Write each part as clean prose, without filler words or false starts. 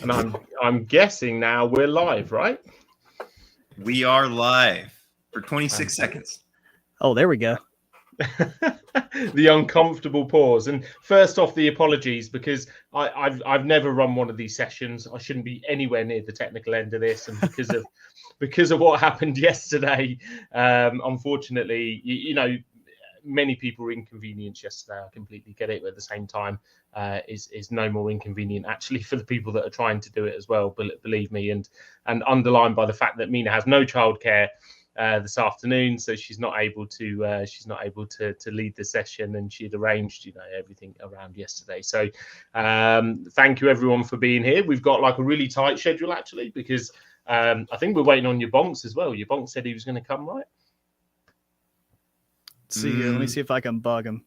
And I'm guessing now we're live, right? We are live for 26 seconds. Oh, there we go. The uncomfortable pause. And first off, the apologies, because I've never run one of these sessions. I shouldn't be anywhere near the technical end of this, and because of what happened yesterday, unfortunately, you know, many people were inconvenienced yesterday. I completely get it, but at the same time, is no more inconvenient actually for the people that are trying to do it as well. Believe me, and underlined by the fact that Mina has no childcare this afternoon, so she's not able to lead the session, and she had arranged, you know, everything around yesterday. So thank you everyone for being here. We've got like a really tight schedule actually, because I think we're waiting on your bonks as well. Your bonk said he was going to come, right? Let's see here. Let me see if I can bug him.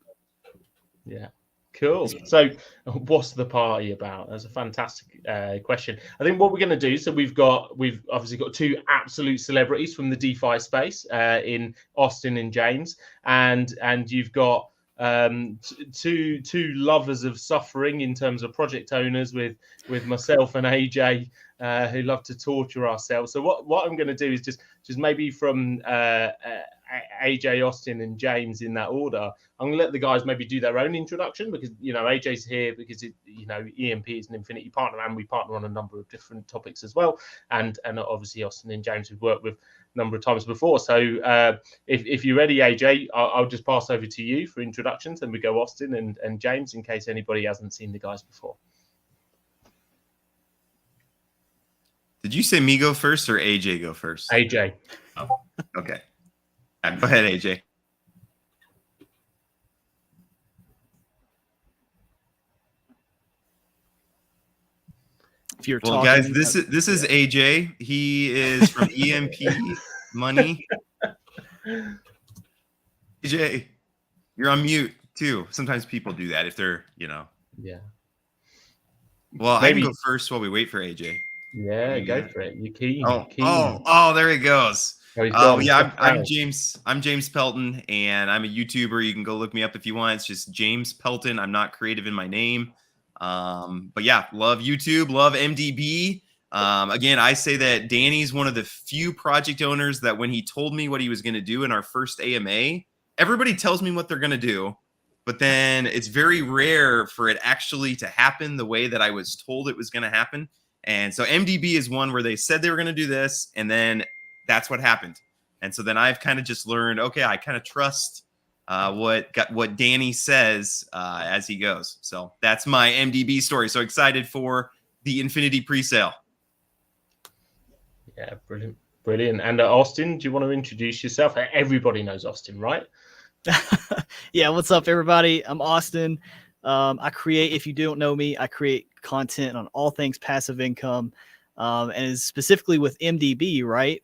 Yeah. Cool. So what's the party about? That's a fantastic question. I think what we're going to do, so we've obviously got two absolute celebrities from the DeFi space in Austin and James, and you've got two lovers of suffering in terms of project owners with myself and AJ, who love to torture ourselves. So what I'm going to do is just maybe from AJ, Austin, and James in that order. I'm going to let the guys maybe do their own introduction, because, you know, AJ's here because EMP is an Infinity partner, and we partner on a number of different topics as well. And obviously Austin and James we've worked with a number of times before. So if you're ready, AJ, I'll just pass over to you for introductions, and we go Austin and James in case anybody hasn't seen the guys before. Did you say me go first or AJ go first? AJ. Oh, okay. Go ahead, AJ. If you're well, talking, guys, this is AJ. He is from EMP Money. AJ, you're on mute too. Sometimes people do that if they're, you know. Yeah. Well, maybe I can go first while we wait for AJ. Yeah, go for it. You're keen. Oh, there he goes. Yeah, I'm James. I'm James Pelton, and I'm a YouTuber. You can go look me up if you want. It's just James Pelton. I'm not creative in my name. But yeah, love YouTube, love MDB. Again, I say that Danny's one of the few project owners that when he told me what he was going to do in our first AMA, everybody tells me what they're going to do, but then it's very rare for it actually to happen the way that I was told it was going to happen. And so MDB is one where they said they were going to do this, and then that's what happened. And so then I've kind of just learned, okay, I kind of trust what Danny says as he goes. So that's my MDB story. So excited for the Infinity presale. Yeah, brilliant. And Austin, do you want to introduce yourself? Everybody knows Austin, right? Yeah, what's up, everybody? I'm Austin. I create, if you don't know me, I create content on all things passive income. And specifically with MDB, right?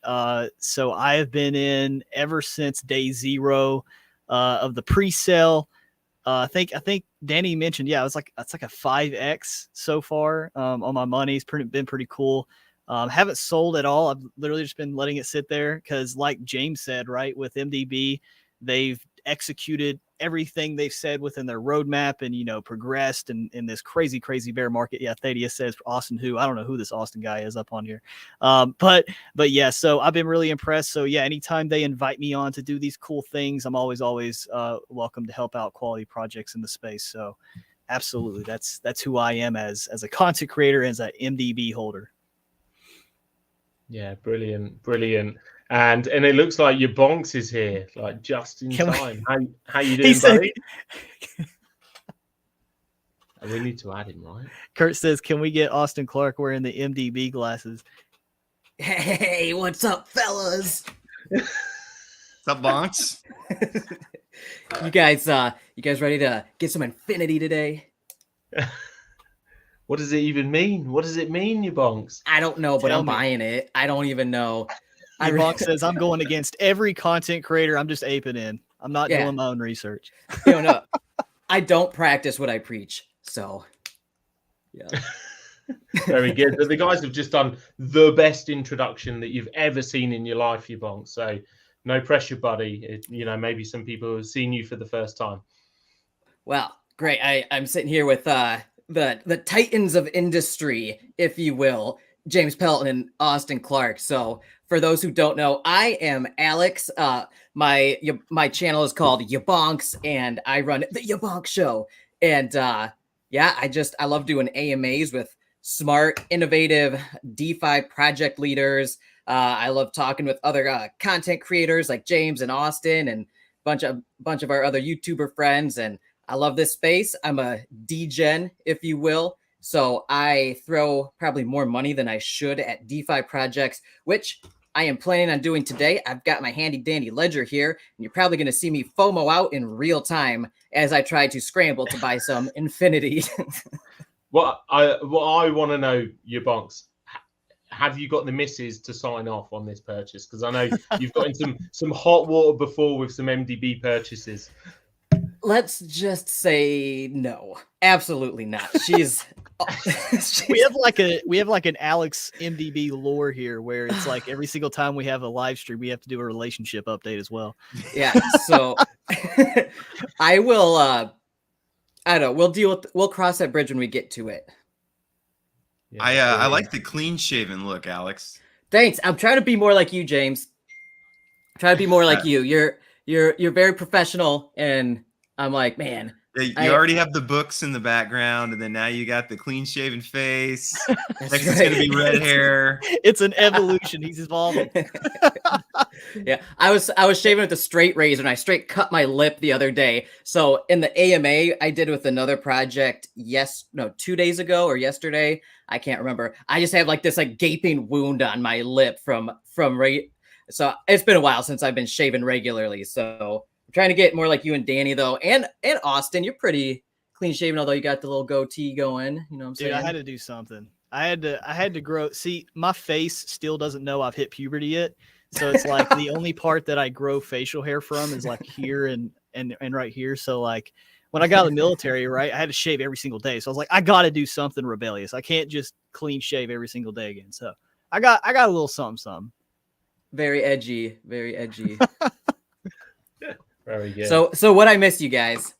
So I have been in ever since day zero of the pre-sale. I think Danny mentioned, yeah, it's like a 5x so far on my money. It's been pretty cool. Haven't sold at all. I've literally just been letting it sit there because, like James said, right, with MDB, they've executed everything they've said within their roadmap and, you know, progressed in this crazy bear market. Yeah. Thaddeus says Austin, I don't know who this Austin guy is up on here. But yeah, so I've been really impressed. So yeah, anytime they invite me on to do these cool things, I'm always welcome to help out quality projects in the space. So absolutely. That's who I am as a content creator, as an MDB holder. Yeah. Brilliant. And it looks like your bonks is here, like just in time. How you doing, buddy? We need to add him, right? Kurt says, "Can we get Austin Clark wearing the MDB glasses?" Hey, what's up, fellas? What's up, bonks? You guys ready to get some infinity today? What does it even mean? What does it mean, you bonks? I don't know, but I'm buying it. I don't even know. Bonk says, I'm going against every content creator. I'm just aping in. I'm not doing my own research. No, I don't practice what I preach. So, yeah. Very good. But the guys have just done the best introduction that you've ever seen in your life, you bonk. So no pressure, buddy. Maybe some people have seen you for the first time. Well, great. I'm sitting here with the titans of industry, if you will, James Pelton and Austin Clark. So for those who don't know, I am Alex. My channel is called Yabonks, and I run the Yabonk Show. And yeah, I love doing AMAs with smart, innovative DeFi project leaders. I love talking with other content creators like James and Austin and bunch of our other YouTuber friends. And I love this space. I'm a degen, if you will. So I throw probably more money than I should at DeFi projects, which I am planning on doing today. I've got my handy dandy ledger here, and you're probably going to see me FOMO out in real time as I try to scramble to buy some Infinity. What I want to know, your bonks, have you got the misses to sign off on this purchase? Because I know you've got in some hot water before with some MDB purchases. Let's just say no, absolutely not. She's we have like an Alex MDB lore here where it's like every single time we have a live stream, we have to do a relationship update as well. Yeah. So I will, I don't know. We'll cross that bridge when we get to it. Yeah, I like the clean shaven look, Alex. Thanks. I'm trying to be more like you, James. Try to be more like you. You're very professional, and I'm like, man. You already have the books in the background, and then now you got the clean shaven face. Next it's gonna be red hair. It's an evolution. He's evolving. Yeah, I was shaving with a straight razor, and I straight cut my lip the other day. So in the AMA I did with another project, 2 days ago or yesterday, I can't remember. I just have like this like gaping wound on my lip from so it's been a while since I've been shaving regularly. So I'm trying to get more like you and Danny though, and Austin. You're pretty clean shaven, although you got the little goatee going. You know what I'm saying? Dude, I had to do something. I had to grow. See, my face still doesn't know I've hit puberty yet. So it's like the only part that I grow facial hair from is like here and right here. So like when I got out of the military, right, I had to shave every single day. So I was like, I got to do something rebellious. I can't just clean shave every single day again. So I got a little something. Very edgy, very edgy. Very good. So what I missed, you guys?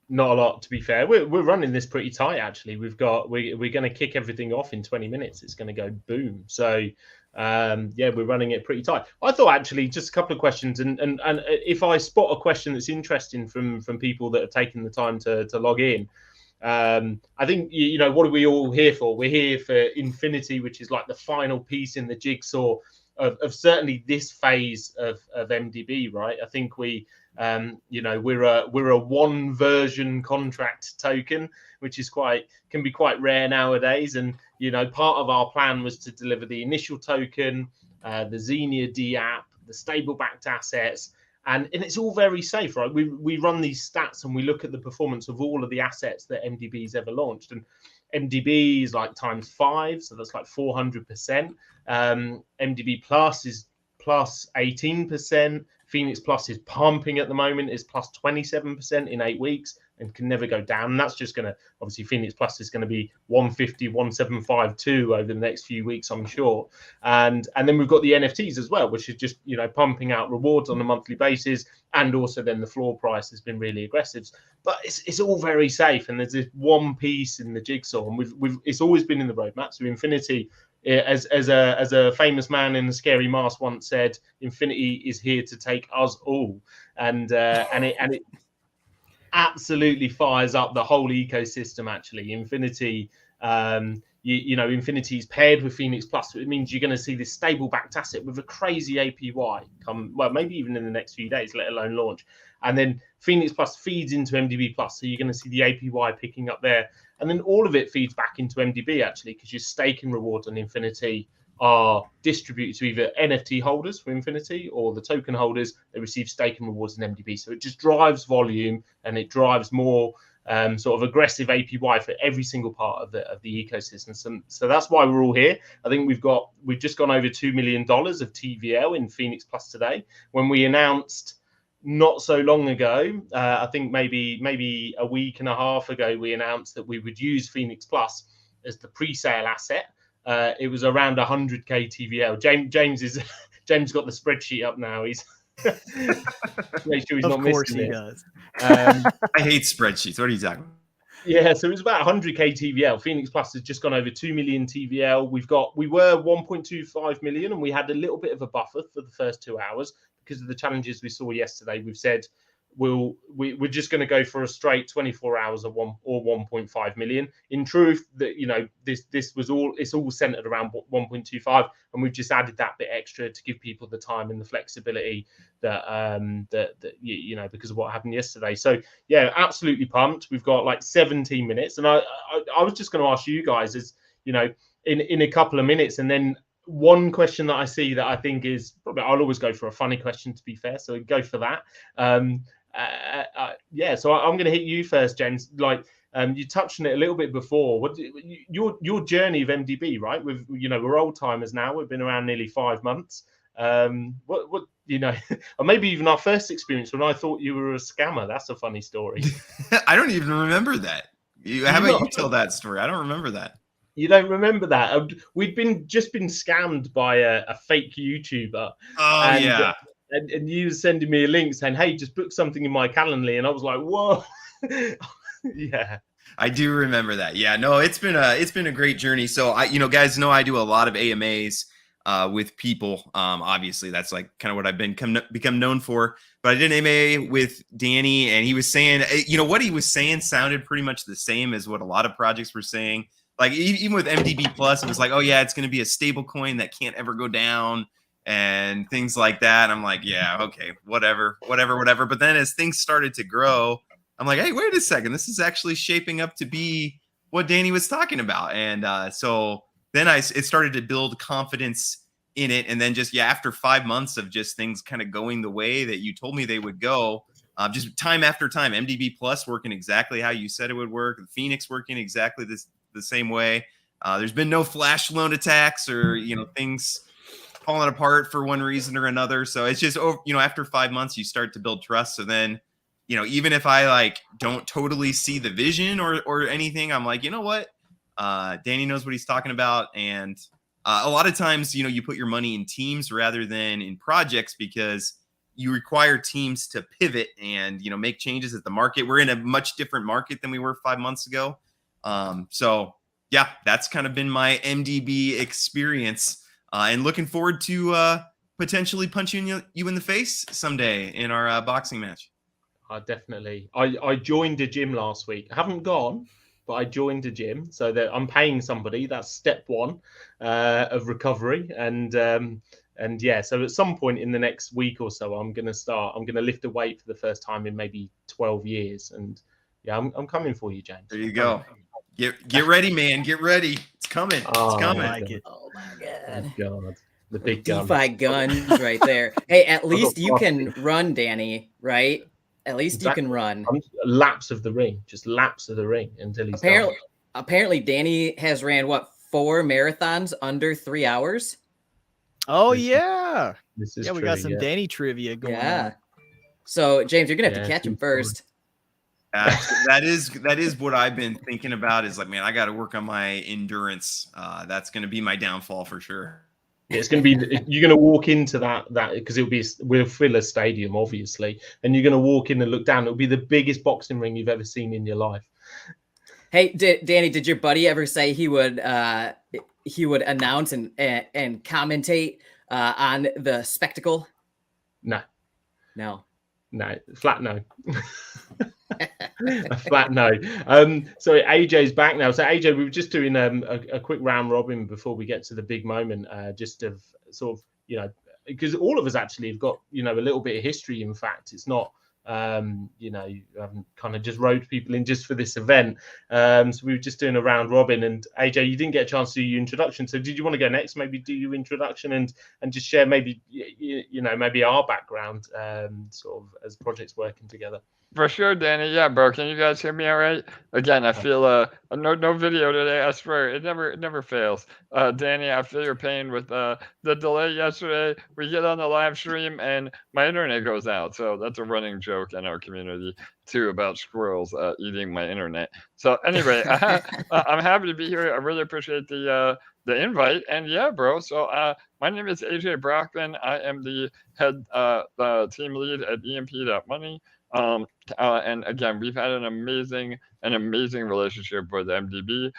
Not a lot, to be fair. We're running this pretty tight, actually. We're going to kick everything off in 20 minutes. It's going to go boom. So yeah, we're running it pretty tight. I thought actually just a couple of questions, and if I spot a question that's interesting from people that have taken the time to log in, I think what are we all here for? We're here for Infinity, which is like the final piece in the jigsaw of certainly this phase of MDB, right? I think we're a one version contract token, which is can be quite rare nowadays. And part of our plan was to deliver the initial token, the Xenia D app, the stable backed assets, and it's all very safe, right? We run these stats and we look at the performance of all of the assets that MDB's ever launched, and MDB is like ×5, so that's like 400%. MDB Plus is plus 18%. Phoenix Plus is pumping at the moment, is plus 27% in 8 weeks and can never go down. And that's just going to, obviously, Phoenix Plus is going to be 150, 1752 over the next few weeks, I'm sure. And then we've got the NFTs as well, which is just, pumping out rewards on a monthly basis. And also then the floor price has been really aggressive. But it's all very safe. And there's this one piece in the jigsaw. And it's always been in the roadmap. So Infinity, as a famous man in a scary mask once said, Infinity is here to take us all, and it absolutely fires up the whole ecosystem. Actually, Infinity, Infinity is paired with Phoenix Plus, so it means you're going to see this stable backed asset with a crazy APY come, well, maybe even in the next few days, let alone launch. And then Phoenix Plus feeds into MDB Plus, so you're going to see the APY picking up there. And then all of it feeds back into MDB, actually, because your staking rewards on Infinity are distributed to either NFT holders for Infinity or the token holders. They receive staking rewards in MDB. So it just drives volume and it drives more sort of aggressive APY for every single part of the ecosystem. So that's why we're all here. I think we've just gone over $2 million of TVL in Phoenix Plus today. When we announced not so long ago, I think maybe a week and a half ago, we announced that we would use Phoenix Plus as the pre-sale asset. It was around 100k TVL. James got the spreadsheet up now. He's make sure he's not missing it. Of course he does. I hate spreadsheets. What are you talking about? Yeah, so it was about 100k TVL. Phoenix Plus has just gone over 2 million TVL. We were 1.25 million, and we had a little bit of a buffer for the first 2 hours because of the challenges we saw yesterday. We've said we're just going to go for a straight 24 hours of 1.5 million. In truth, that this was it's all centered around 1.25, and we've just added that bit extra to give people the time and the flexibility that because of what happened yesterday. So yeah, absolutely pumped. We've got like 17 minutes, and I was just going to ask you guys in a couple of minutes, and then one question that I see that I think is probably, I'll always go for a funny question, to be fair, so go for that. So I'm going to hit you first, James. Like you touched on it a little bit before. What your journey of MDB, right? We're old timers now. We've been around nearly 5 months. What or maybe even our first experience when I thought you were a scammer. That's a funny story. I don't even remember that. How about you tell that story? I don't remember that. You don't remember that? We'd just been scammed by a fake YouTuber. Oh, yeah. And you were sending me a link saying, "Hey, just book something in my Calendly," and I was like, "Whoa." Yeah, I do remember that. Yeah, no, it's been a great journey. So guys know I do a lot of AMAs with people. Obviously, that's like kind of what I've become known for. But I did an AMA with Danny, and he was saying, what he was saying sounded pretty much the same as what a lot of projects were saying. Like even with MDB Plus, it was like, oh yeah, it's going to be a stable coin that can't ever go down and things like that. And I'm like, yeah, okay, whatever. But then as things started to grow, I'm like, hey, wait a second, this is actually shaping up to be what Danny was talking about. And so then it started to build confidence in it. And then just, after 5 months of just things kind of going the way that you told me they would go, just time after time, MDB Plus working exactly how you said it would work, the Phoenix working exactly the same way. There's been no flash loan attacks or, things falling apart for one reason or another. So it's just, after 5 months, you start to build trust. So then, even if I don't totally see the vision or anything, I'm like, you know what? Danny knows what he's talking about. And a lot of times, you put your money in teams rather than in projects because you require teams to pivot and, make changes at the market. We're in a much different market than we were 5 months ago. So yeah, that's kind of been my MDB experience, and looking forward to potentially punching you in the face someday in our boxing match. Definitely. I joined a gym last week. I haven't gone, but I joined a gym, so that I'm paying somebody. That's step one of recovery. And so at some point in the next week or so, I'm going to lift a weight for the first time in maybe 12 years. And yeah, I'm coming for you, James. There you go. Get ready, man. Get ready. It's coming. It's coming. Oh my God. Oh God. The big DeFi guns right there. Hey, at least you can run, Danny, right? At least you can run. Laps of the ring, just laps of the ring until he's apparently Danny has ran 4 marathons under 3 hours. Oh yeah. This is we got some Danny trivia going on. So James, you're gonna have to catch him first. That is what I've been thinking about. Is like, man, I got to work on my endurance. That's going to be my downfall for sure. It's going to be, you're going to walk into that because we'll fill a stadium, obviously, and you're going to walk in and look down. It'll be the biggest boxing ring you've ever seen in your life. Hey, Danny, did your buddy ever say he would announce and commentate on the spectacle? No, flat no. A flat no. So AJ's back now. So AJ, we were just doing a quick round robin before we get to the big moment, just of sort of, because all of us actually have got, a little bit of history. In fact, it's not, you haven't kind of just roped people in just for this event. So we were just doing a round robin, and AJ, you didn't get a chance to do your introduction. So did you want to go next? Maybe do your introduction and just share maybe, maybe our background, sort of as projects working together. For sure, Danny. Yeah, bro. Can you guys hear me all right? Again, I feel no video today. I swear it never fails. Danny, I feel your pain with the delay yesterday. We get on the live stream and my internet goes out. So that's a running joke in our community too about squirrels eating my internet. So anyway, I'm happy to be here. I really appreciate the invite. And yeah, bro. So my name is AJ Brockman. I am the head team lead at EMP.money. And again, we've had an amazing relationship with MDB.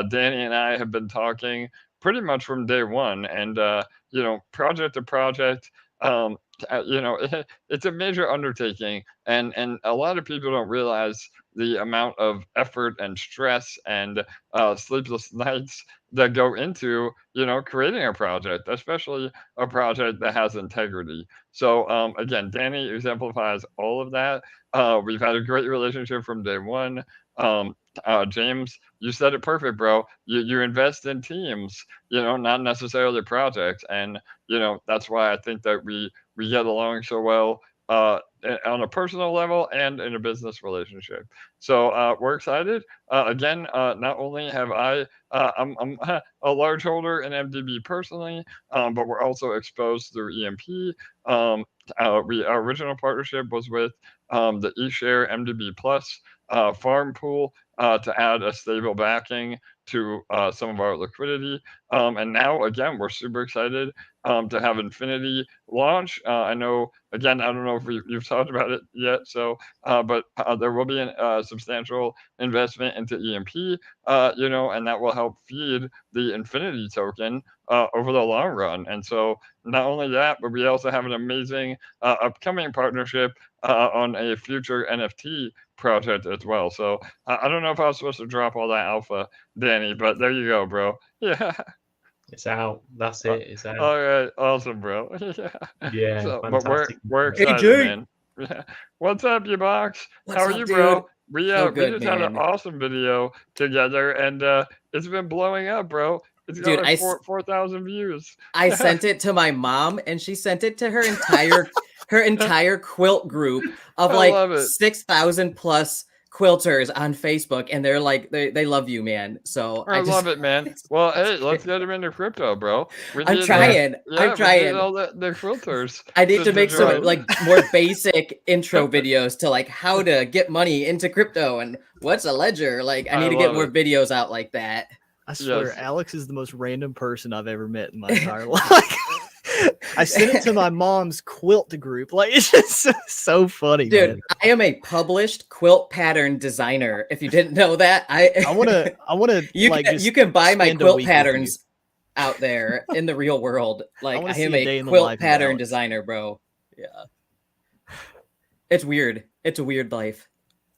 Danny and I have been talking pretty much from day one, and project to project. It's a major undertaking, and a lot of people don't realize the amount of effort and stress and sleepless nights that go into creating a project, especially a project that has integrity. So again, Danny exemplifies all of that. We've had a great relationship from day one. James, you said it perfect, bro. You invest in teams, not necessarily projects, and that's why I think that we get along so well on a personal level and in a business relationship. So we're excited. Again, not only have I'm a large holder in MDB personally, but we're also exposed through EMP. Our original partnership was with the eShare MDB Plus farm pool to add a stable backing to some of our liquidity. And now, again, we're super excited to have Infinity launch. I know, again, I don't know if you've talked about it yet, but there will be a substantial investment into EMP, and that will help feed the Infinity token over the long run. And so not only that, but we also have an amazing upcoming partnership on a future NFT project as well. So I don't know if I was supposed to drop all that alpha, Danny, but there you go, bro. Yeah. It's out. That's it. It's out. All right. Awesome, bro. Yeah. Yeah. So, but Fantastic. we're excited, AJ. man. Yeah. What's up, you box? What's How are up, you, dude? bro? We So we good, just had an man. awesome video together, and it's been blowing up, bro. It's got Dude, like 4,000 views. I sent it to my mom, and she sent it to her entire quilt group of I love like it. 6,000 plus quilters on Facebook, and they're like they love you, man. So I love it, man. Well, hey, let's get them into crypto, bro. I'm trying. I'm I'm trying. We need all the filters. I need to make some join. like more basic intro videos to like how to get money into crypto and what's a ledger. Like I need to get love more it. videos out like that. I swear, Yes. Alex is the most random person I've ever met in my entire life. I sent it to my mom's quilt group. Like it's just so funny, Dude, man. I am a published quilt pattern designer. If you didn't know that, I want to you can buy my spend a quilt week with patterns out there in the real world. Like wanna I see am a day a in the quilt life of pattern Alex. designer, bro. Yeah. It's weird. It's a weird life.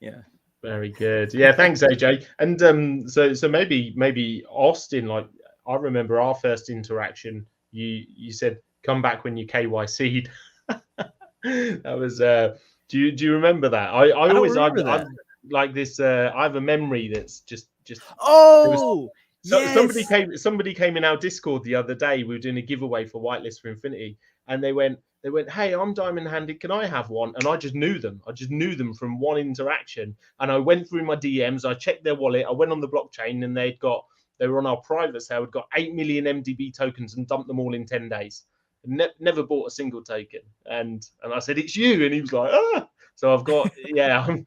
Yeah. Very good. Yeah, thanks, AJ. And so maybe Austin, like I remember our first interaction. You said come back when you KYC'd. That was do you remember that? I always remember that. I'm like this I have a memory that's just Oh, yes. somebody came in our Discord the other day. We were doing a giveaway for Whitelist for Infinity, and they went, hey, I'm diamond handed, can I have one? And I just knew them from one interaction. And I went through my DMs, I checked their wallet, I went on the blockchain, and they were on our private sale, had got 8 million MDB tokens and dumped them all in 10 days. Never bought a single token. And I said, it's you. And he was like, ah. So I've got, yeah, I'm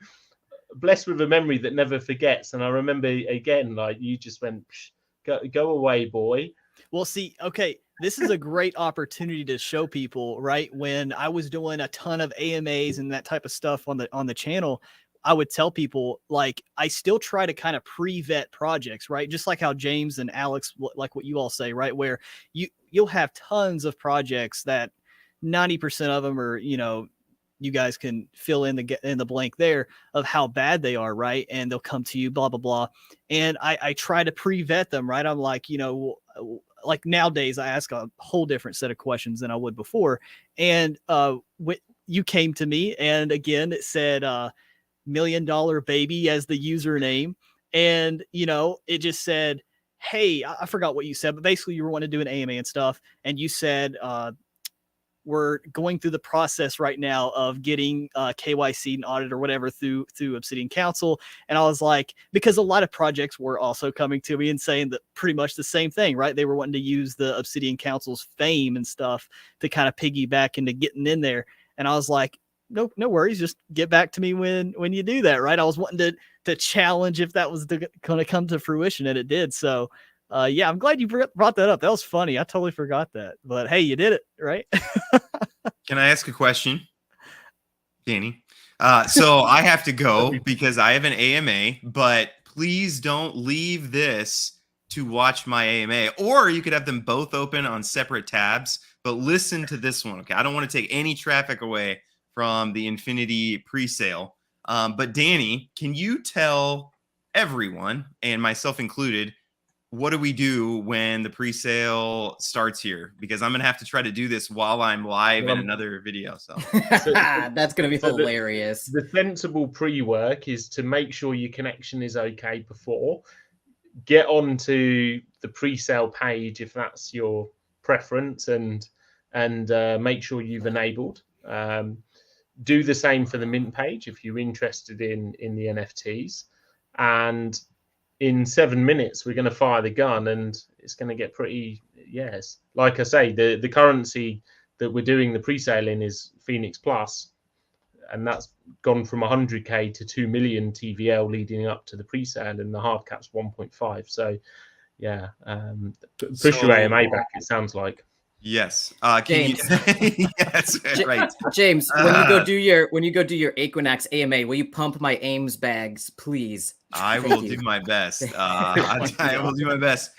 blessed with a memory that never forgets. And I remember again, like you just went, go away, boy. Well, see, okay, this is a great opportunity to show people, right? When I was doing a ton of AMAs and that type of stuff on the channel, I would tell people, like, I still try to kind of pre-vet projects, right? Just like how James and Alex, like what you all say, right? Where you'll have tons of projects that 90% of them are, you guys can fill in the blank there of how bad they are, right? And they'll come to you, blah, blah, blah. And I try to pre-vet them, right? I'm like, like nowadays I ask a whole different set of questions than I would before. And you came to me, and again, it said $1 million baby as the username. And, it just said, hey, I forgot what you said, but basically you were wanting to do an AMA and stuff. And you said, we're going through the process right now of getting KYC and audit or whatever through Obsidian Council. And I was like, because a lot of projects were also coming to me and saying that pretty much the same thing, right? They were wanting to use the Obsidian Council's fame and stuff to kind of piggyback into getting in there. And I was like, no worries. Just get back to me when you do that, right? I was wanting to challenge if that was going to come to fruition, and it did. So Yeah, I'm glad you brought that up. That was funny. I totally forgot that. But hey, you did it, right? Can I ask a question, Danny? So I have to go because I have an AMA, but please don't leave this to watch my AMA, or you could have them both open on separate tabs, but listen to this one. Okay. I don't want to take any traffic away from the Infinity pre-sale. But Danny, can you tell everyone, and myself included, what do we do when the pre-sale starts here? Because I'm gonna have to try to do this while I'm live in another video. So that's gonna be hilarious. The sensible pre-work is to make sure your connection is okay before. Get onto the pre-sale page if that's your preference, and make sure you've enabled. Do the same for the mint page if you're interested in the NFTs, and in 7 minutes we're going to fire the gun, and it's going to get pretty. Yes, like I say, the currency that we're doing the pre-sale in is Phoenix Plus, and that's gone from 100k to 2 million TVL leading up to the pre-sale, and the hard cap's 1.5. So yeah, push your AMA back, it sounds like. Yes. James. Yes, right. James, when you go do your Equinox AMA, will you pump my Ames bags, please? I will do my best. I will do my best.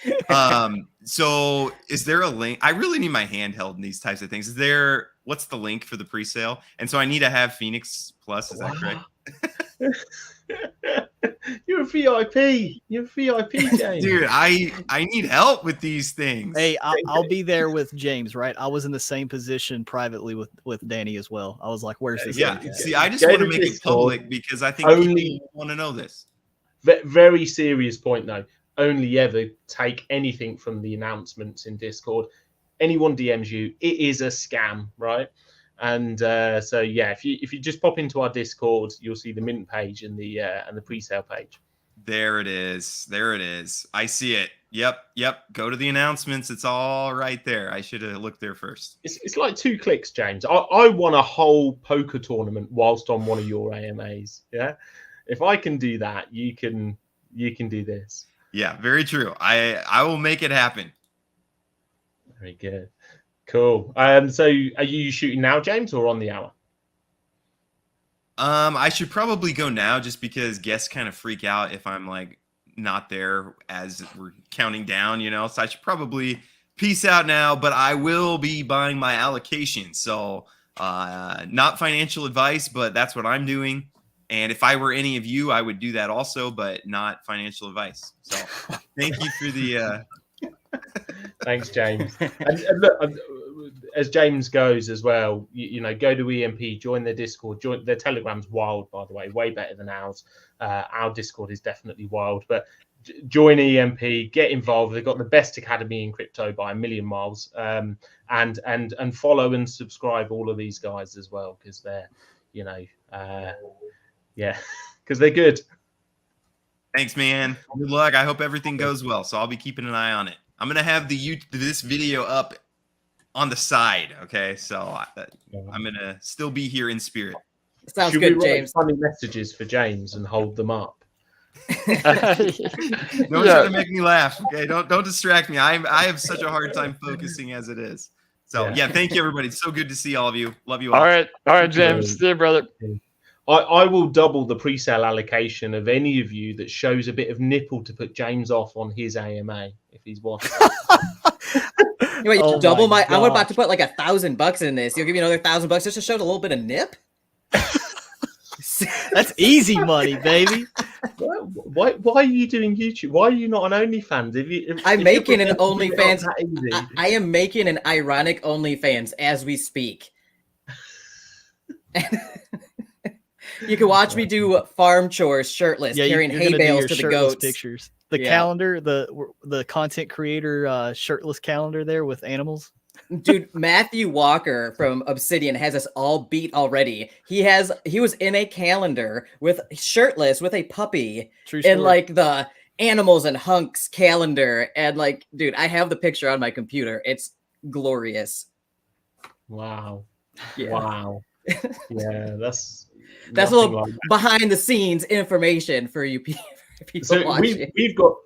So is there a link? I really need my handheld in these types of things. What's the link for the pre-sale? And so I need to have Phoenix Plus. Is that correct? You're a VIP. You're a VIP, James. Dude, I need help with these things. Hey, I'll be there with James, right? I was in the same position privately with Danny as well. I was like, where's this? Yeah, see, I just want to make it public because I think people want to know this. Very serious point, though. Only ever take anything from the announcements in Discord. Anyone DMs you, it is a scam, right? And so yeah, if you just pop into our Discord, you'll see the mint page and the pre-sale page. There it is. There it is. I see it. Yep. Go to the announcements. It's all right there. I should have looked there first. It's like 2 clicks, James. I won a whole poker tournament whilst on one of your AMAs. Yeah, if I can do that, you can do this. Yeah, very true. I will make it happen. Very good. Cool. So are you shooting now, James, or on the hour? I should probably go now just because guests kind of freak out if I'm like not there as we're counting down, so I should probably peace out now, but I will be buying my allocation. So not financial advice, but that's what I'm doing. And if I were any of you, I would do that also, but not financial advice. So thank you for the Thanks, James. And look, as James goes as well, go to EMP, join their Discord, join their Telegram's wild, by the way, way better than ours. Our Discord is definitely wild, but join EMP, get involved. They've got the best academy in crypto by a million miles. And follow and subscribe all of these guys as well, because they're, because they're good. Thanks, man. Good luck. I hope everything goes well. So I'll be keeping an eye on it. I'm gonna have this video up on the side. Okay, so I'm gonna still be here in spirit. Sounds Should good, we write James. funny messages for James and hold them up? Don't try to make me laugh. Okay, don't distract me. I have such a hard time focusing as it is. So yeah, thank you, everybody. It's so good to see all of you. Love you all. All right, James. See you, brother. I will double the pre-sale allocation of any of you that shows a bit of nipple to put James off on his AMA if he's watching. Wait, double my I'm about to put like $1,000 in this. You'll give me another $1,000 just to show a little bit of nip? That's easy money, baby. Why are you doing YouTube? Why are you not on OnlyFans? I'm making an OnlyFans. I am making an ironic OnlyFans as we speak. You can watch me do farm chores shirtless, carrying hay bales to the goats. Pictures. The calendar, the content creator shirtless calendar there with animals. Dude, Matthew Walker from Obsidian has us all beat already. He was in a calendar with shirtless with a puppy in like the animals and hunks calendar. And like, dude, I have the picture on my computer. It's glorious. Wow. Yeah. Wow. Yeah, that's a little behind the scenes information for you people. people So watching.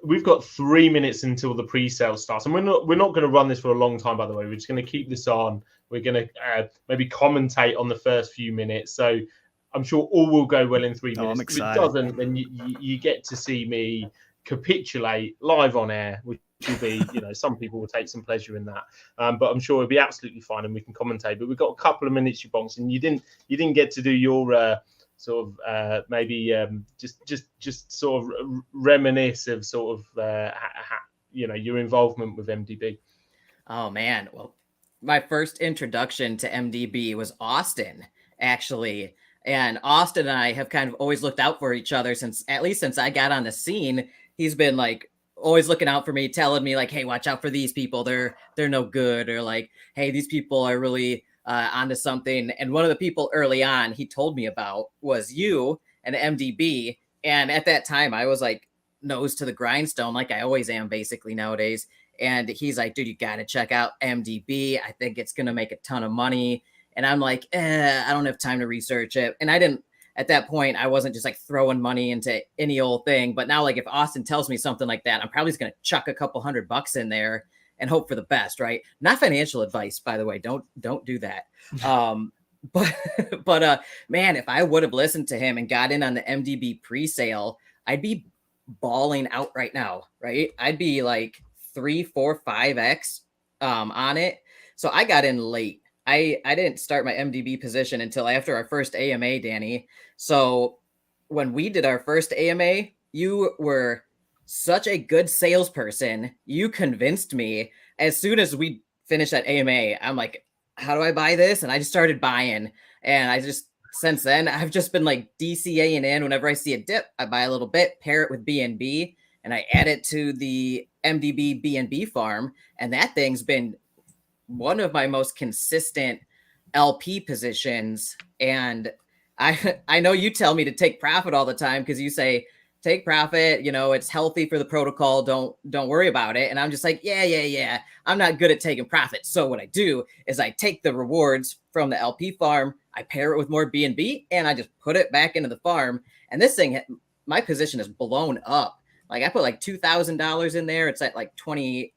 we've got 3 minutes until the pre-sale starts, and we're not going to run this for a long time. By the way, we're just going to keep this on. We're going to maybe commentate on the first few minutes. So I'm sure all will go well in 3 minutes. Oh, I'm If it excited. doesn't, then you get to see me capitulate live on air, which will be, some people will take some pleasure in that. But I'm sure it'll be absolutely fine, and we can commentate. But we've got a couple of minutes, you bonks, and you didn't get to do your sort of maybe just sort of reminisce of sort of your involvement with MDB. Oh man, well, my first introduction to MDB was Austin, actually. And Austin and I have kind of always looked out for each other since I got on the scene. He's been like always looking out for me, telling me like, hey, watch out for these people. They're no good. Or like, hey, these people are really onto something. And one of the people early on he told me about was you and MDB. And at that time I was like nose to the grindstone, like I always am basically nowadays. And he's like, dude, you got to check out MDB. I think it's going to make a ton of money. And I'm like, I don't have time to research it. And at that point, I wasn't just like throwing money into any old thing. But now, like, if Austin tells me something like that, I'm probably just going to chuck a couple $100 in there and hope for the best, right? Not financial advice, by the way. Don't do that. But man, if I would have listened to him and got in on the MDB pre-sale, I'd be balling out right now, right? I'd be like 3, 4, 5x on it. So I got in late. I didn't start my MDB position until after our first AMA, Danny. So when we did our first AMA, you were such a good salesperson. You convinced me. As soon as we finished that AMA, I'm like, how do I buy this? And I just started buying. And since then, I've just been like DCAing in. Whenever I see a dip, I buy a little bit, pair it with BNB, and I add it to the MDB BNB farm. And that thing's been one of my most consistent LP positions. And I know you tell me to take profit all the time because you say, take profit, it's healthy for the protocol. Don't worry about it. And I'm just like, yeah. I'm not good at taking profit. So what I do is I take the rewards from the LP farm, I pair it with more BNB, and I just put it back into the farm. And this thing, my position is blown up. Like I put like $2,000 in there. It's at like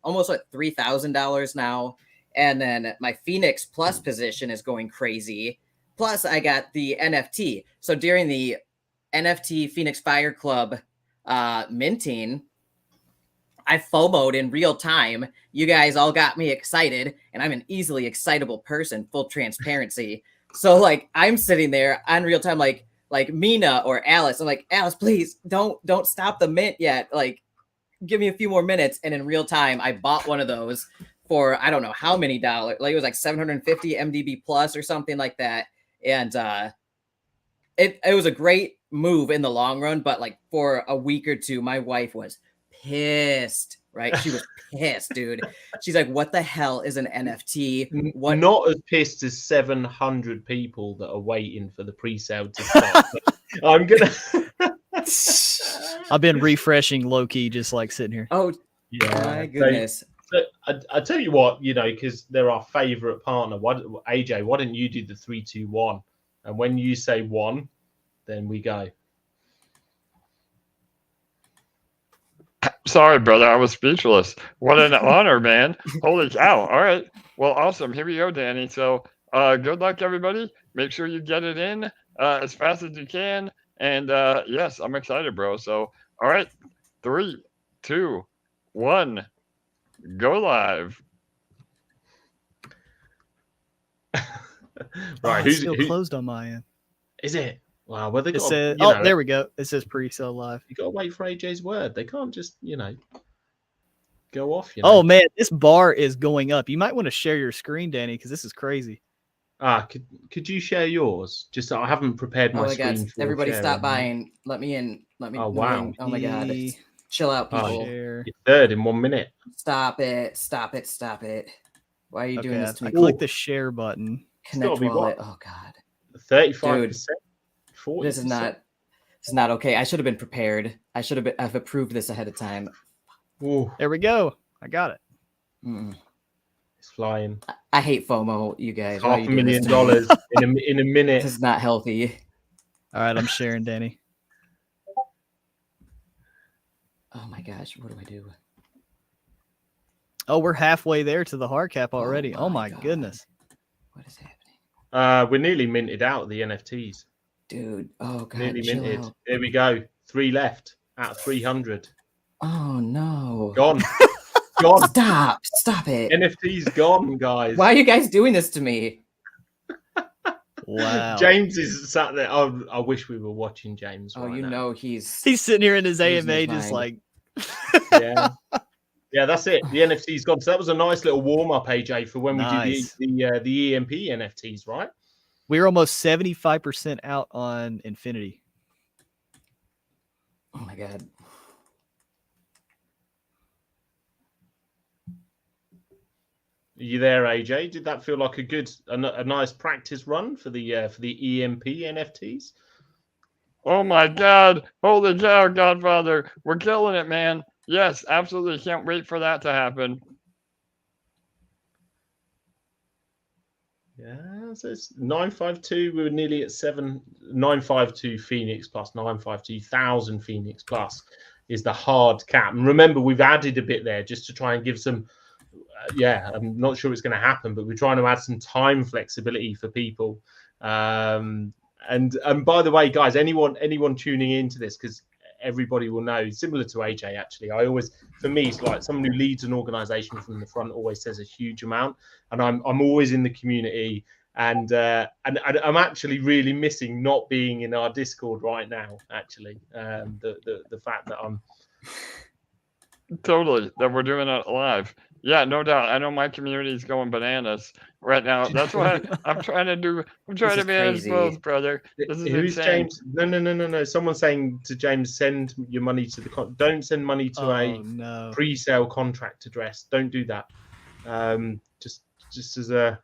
almost like $3,000 now. And then my Phoenix Plus position is going crazy. Plus I got the NFT. So during the NFT Phoenix Fire Club minting, I FOMO'd in real time. You guys all got me excited, and I'm an easily excitable person, full transparency. So like I'm sitting there on real time, like Mina or Alice. I'm like, Alice, please don't stop the mint yet. Like, give me a few more minutes. And in real time, I bought one of those for I don't know how many dollars. Like it was like 750 MDB plus or something like that. And it was a great move in the long run, but like for a week or two, my wife was pissed, right? She was pissed, dude. She's like, what the hell is an NFT? What? Not as pissed as 700 people that are waiting for the pre-sale to start. I'm gonna I've been refreshing low key, just like sitting here. Oh yeah, my goodness. So I tell you what, because they're our favorite partner. AJ, why don't you do the 3, 2, 1? And when you say 1, then we go. Sorry, brother. I was speechless. What an honor, man. Holy cow. All right. Well, awesome. Here we go, Danny. So good luck, everybody. Make sure you get it in as fast as you can. And yes, I'm excited, bro. So, all right. 3, 2, 1. Go live. Right. It's still closed on my end. Is it? Wow. Well, they got. There we go. It says pre-sale live. You got to wait for AJ's word. They can't just, go off. Oh man, this bar is going up. You might want to share your screen, Danny, because this is crazy. Could you share yours? Just I haven't prepared my screen. God. Everybody stop buying. Let me in. Let me. Oh wow. In. Oh my God. Chill out, people. You're third in 1 minute. Stop it. Why are you doing this to me? I click the share button. Connect wallet. Oh God. 35%. 40%. This is not okay. I should have been prepared. I've approved this ahead of time. Ooh. There we go. I got it. It's flying. I hate FOMO, you guys. $500,000 in a minute. This is not healthy. All right, I'm sharing, Danny. Oh my gosh, what do I do? Oh, we're halfway there to the hard cap already. Oh my God. goodness. What is happening? We're nearly minted out the NFTs. Dude, oh god, Nearly chill minted. out. There we go. 3 left out of 300. Oh no. Gone. Gone. Stop it. NFTs gone, guys. Why are you guys doing this to me? Wow. James is sat there. Oh, I wish we were watching James. Oh, right you now. know he's sitting here in his losing his AMA just mind. like Yeah. Yeah, that's it. The NFT's gone. So that was a nice little warm up, AJ, for when Nice. we do the EMP NFTs, right? we're almost 75% out on Infinity. Oh my god. Are you there, AJ? Did that feel like a nice practice run for the EMP NFTs? Oh my God. Holy cow, Godfather. We're killing it, man. Yes, absolutely. Can't wait for that to happen. Yeah, so it's 952. We were nearly at 952 Phoenix plus 952,000 Phoenix plus is the hard cap. And remember, we've added a bit there just to try and give some. I'm not sure it's going to happen, but we're trying to add some time flexibility for people. And by the way, guys, anyone tuning into this, because everybody will know, similar to AJ, actually, for me, it's like someone who leads an organization from the front always says a huge amount, and I'm always in the community, and I'm actually really missing not being in our Discord right now. Actually, the fact that I'm totally that we're doing it live. Yeah, no doubt. I know my community is going bananas right now. That's what I'm trying to do. I'm trying to manage both, brother. This is Who's insane. James? No. Someone's saying to James, send your money to don't send money to a pre-sale contract address. Don't do that. Just as a.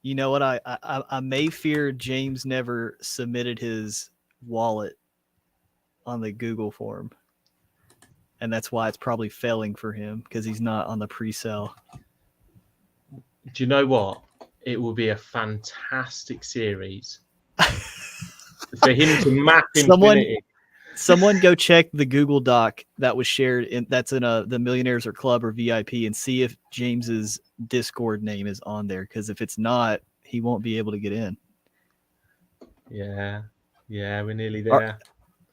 You know what? I may fear James never submitted his wallet on the Google form. And that's why it's probably failing for him, because he's not on the pre-sale. Do you know what? It will be a fantastic series for him to map Infinity. Someone go check the Google Doc that was shared that's in the Millionaires or Club or VIP and see if James's Discord name is on there, because if it's not, he won't be able to get in. Yeah, we're nearly there.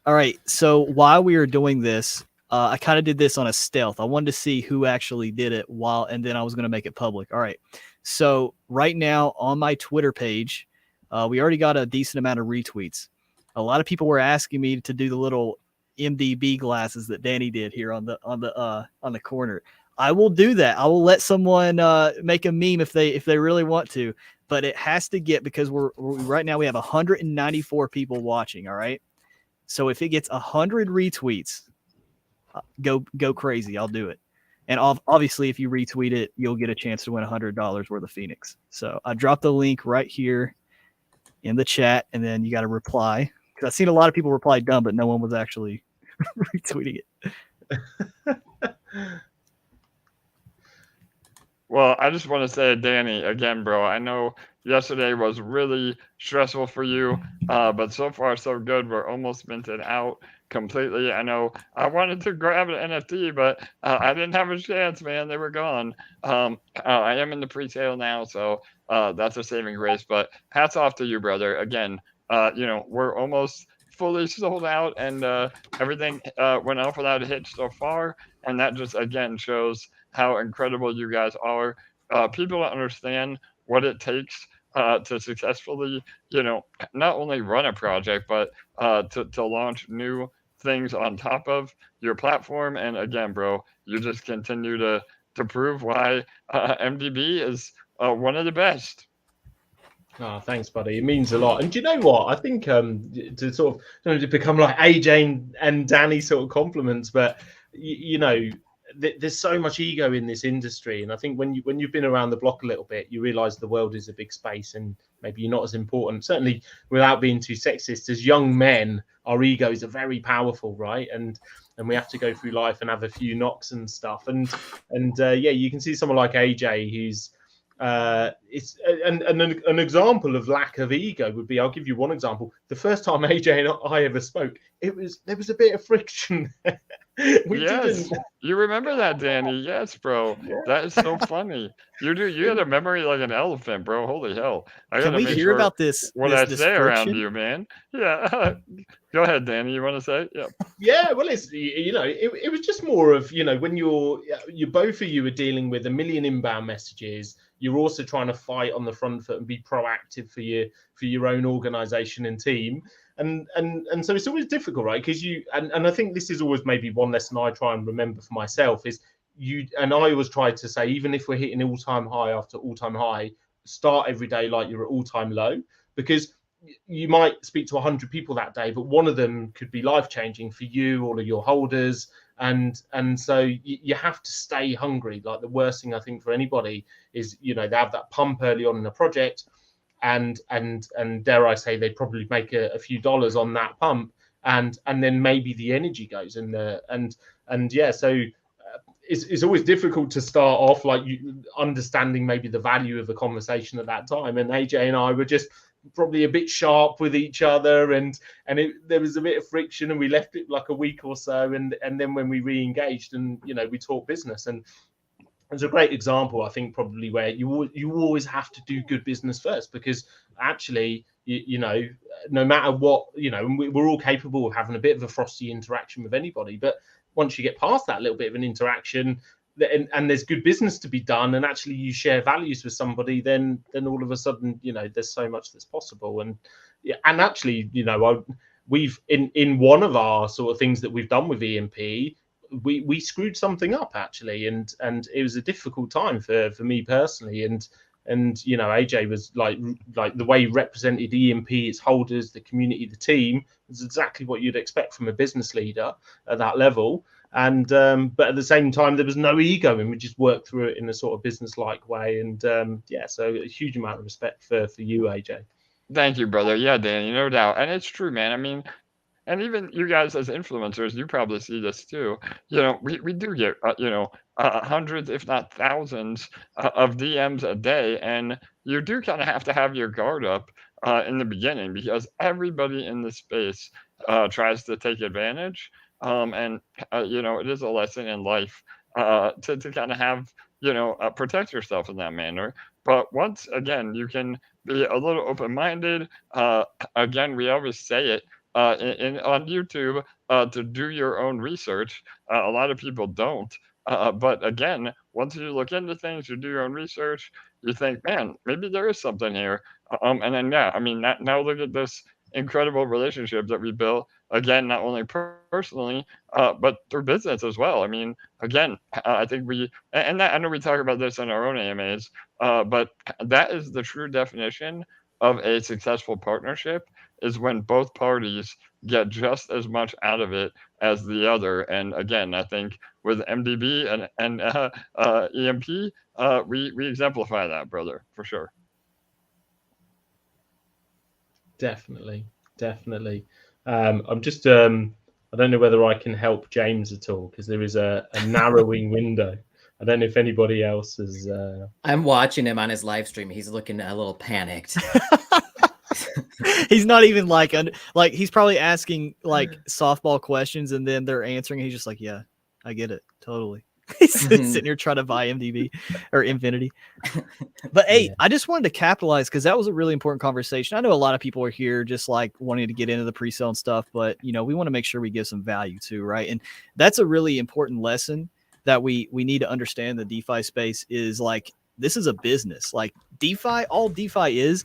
All right. So while we are doing this, I kind of did this on a stealth. I wanted to see who actually did it and then I was going to make it public. All right. So right now on my Twitter page, we already got a decent amount of retweets. A lot of people were asking me to do the little MDB glasses that Danny did here on the corner. I will do that. I will let someone make a meme if they really want to, but it has to get, because we're right now we have 194 people watching. All right. So if it gets 100 retweets, go crazy. I'll do it. And obviously, if you retweet it, you'll get a chance to win $100 worth of Phoenix. So I dropped the link right here in the chat, and then you got to reply. Because I've seen a lot of people reply dumb, but no one was actually retweeting it. Well, I just want to say, Danny, again, bro, I know yesterday was really stressful for you, but so far so good. We're almost minted out completely. I know I wanted to grab an NFT, but I didn't have a chance, man. They were gone. I am in the pre-sale now, so that's a saving grace. But hats off to you, brother. Again, we're almost fully sold out, and everything went off without a hitch so far. And that just, again, shows how incredible you guys are. People don't understand what it takes to successfully, not only run a project, but to launch new things on top of your platform. And again, bro, you just continue to prove why MDB is one of the best. Oh, thanks, buddy. It means a lot. And do you know what? I think to sort of to become like AJ and Danny sort of compliments, but there's so much ego in this industry, and I think when you've been around the block a little bit, you realize the world is a big space, and maybe you're not as important. Certainly, without being too sexist, as young men, our egos are very powerful, right? And we have to go through life and have a few knocks and stuff. And you can see someone like AJ who's it's an example of lack of ego would be, I'll give you one example. The first time AJ and I ever spoke, there was a bit of friction. We Yes, didn't. you remember that, Danny? Yes, bro. That is so funny. You do. You had a memory like an elephant, bro. Holy hell! I Can gotta we make hear sure about this what I this say around friction? you, man. Yeah. Go ahead, Danny. You want to say? Yeah. Yeah, well, it's it was just more of when you both of you are dealing with a million inbound messages. You're also trying to fight on the front foot and be proactive for your own organization and team, and so it's always difficult, right? Because and I think this is always maybe one lesson I try and remember for myself is and I always try to say, even if we're hitting all-time high after all-time high, start every day like you're at all-time low, because you might speak to 100 people that day, but one of them could be life-changing for you, all of your holders, and so you have to stay hungry. Like, the worst thing I think for anybody is they have that pump early on in a project, and dare I say, they probably make a few dollars on that pump, and then maybe the energy goes in there, and yeah, so it's always difficult to start off like understanding maybe the value of a conversation at that time. And AJ and I were just probably a bit sharp with each other, and there was a bit of friction, and we left it like a week or so, and then when we re-engaged, and we talked business, and it's a great example, I think, probably where you always have to do good business first, because actually no matter what, we're all capable of having a bit of a frosty interaction with anybody, but once you get past that little bit of an interaction, and there's good business to be done, and actually you share values with somebody, then all of a sudden there's so much that's possible. And yeah, and actually we've in one of our sort of things that we've done with EMP, we screwed something up actually, and it was a difficult time for me personally, and AJ was like the way he represented EMP, its holders, the community, the team, is exactly what you'd expect from a business leader at that level. And but at the same time, there was no ego, and we just worked through it in a sort of business-like way. And yeah, so a huge amount of respect for you, AJ. Thank you, brother. Yeah, Danny, no doubt. And it's true, man. I mean, and even you guys as influencers, you probably see this too. We do get, hundreds, if not thousands, of DMs a day. And you do kind of have to have your guard up in the beginning, because everybody in the space tries to take advantage. And, it is a lesson in life to kind of have, protect yourself in that manner. But once again, you can be a little open-minded. Again, we always say it on YouTube to do your own research. A lot of people don't. But again, once you look into things, you do your own research, you think, man, maybe there is something here. And then, yeah, I mean, now look at this incredible relationship that we built. Again, not only personally, but through business as well. I mean, again, I think and I know we talk about this in our own AMAs, but that is the true definition of a successful partnership, is when both parties get just as much out of it as the other. And again, I think with MDB and EMP, we exemplify that, brother, for sure. Definitely. I'm just I don't know whether I can help James at all, because there is a narrowing window. I don't know if anybody else is. I'm watching him on his live stream. He's looking a little panicked. He's not even like he's probably asking like softball questions, and then they're answering. He's just like, yeah, I get it. Totally. He's sitting here trying to buy MDB or Infinity. But hey, yeah. I just wanted to capitalize, because that was a really important conversation. I know a lot of people are here just like wanting to get into the pre-sale and stuff, but we want to make sure we give some value too, right? And that's a really important lesson that we need to understand. The DeFi space is like, this is a business. Like DeFi, all DeFi is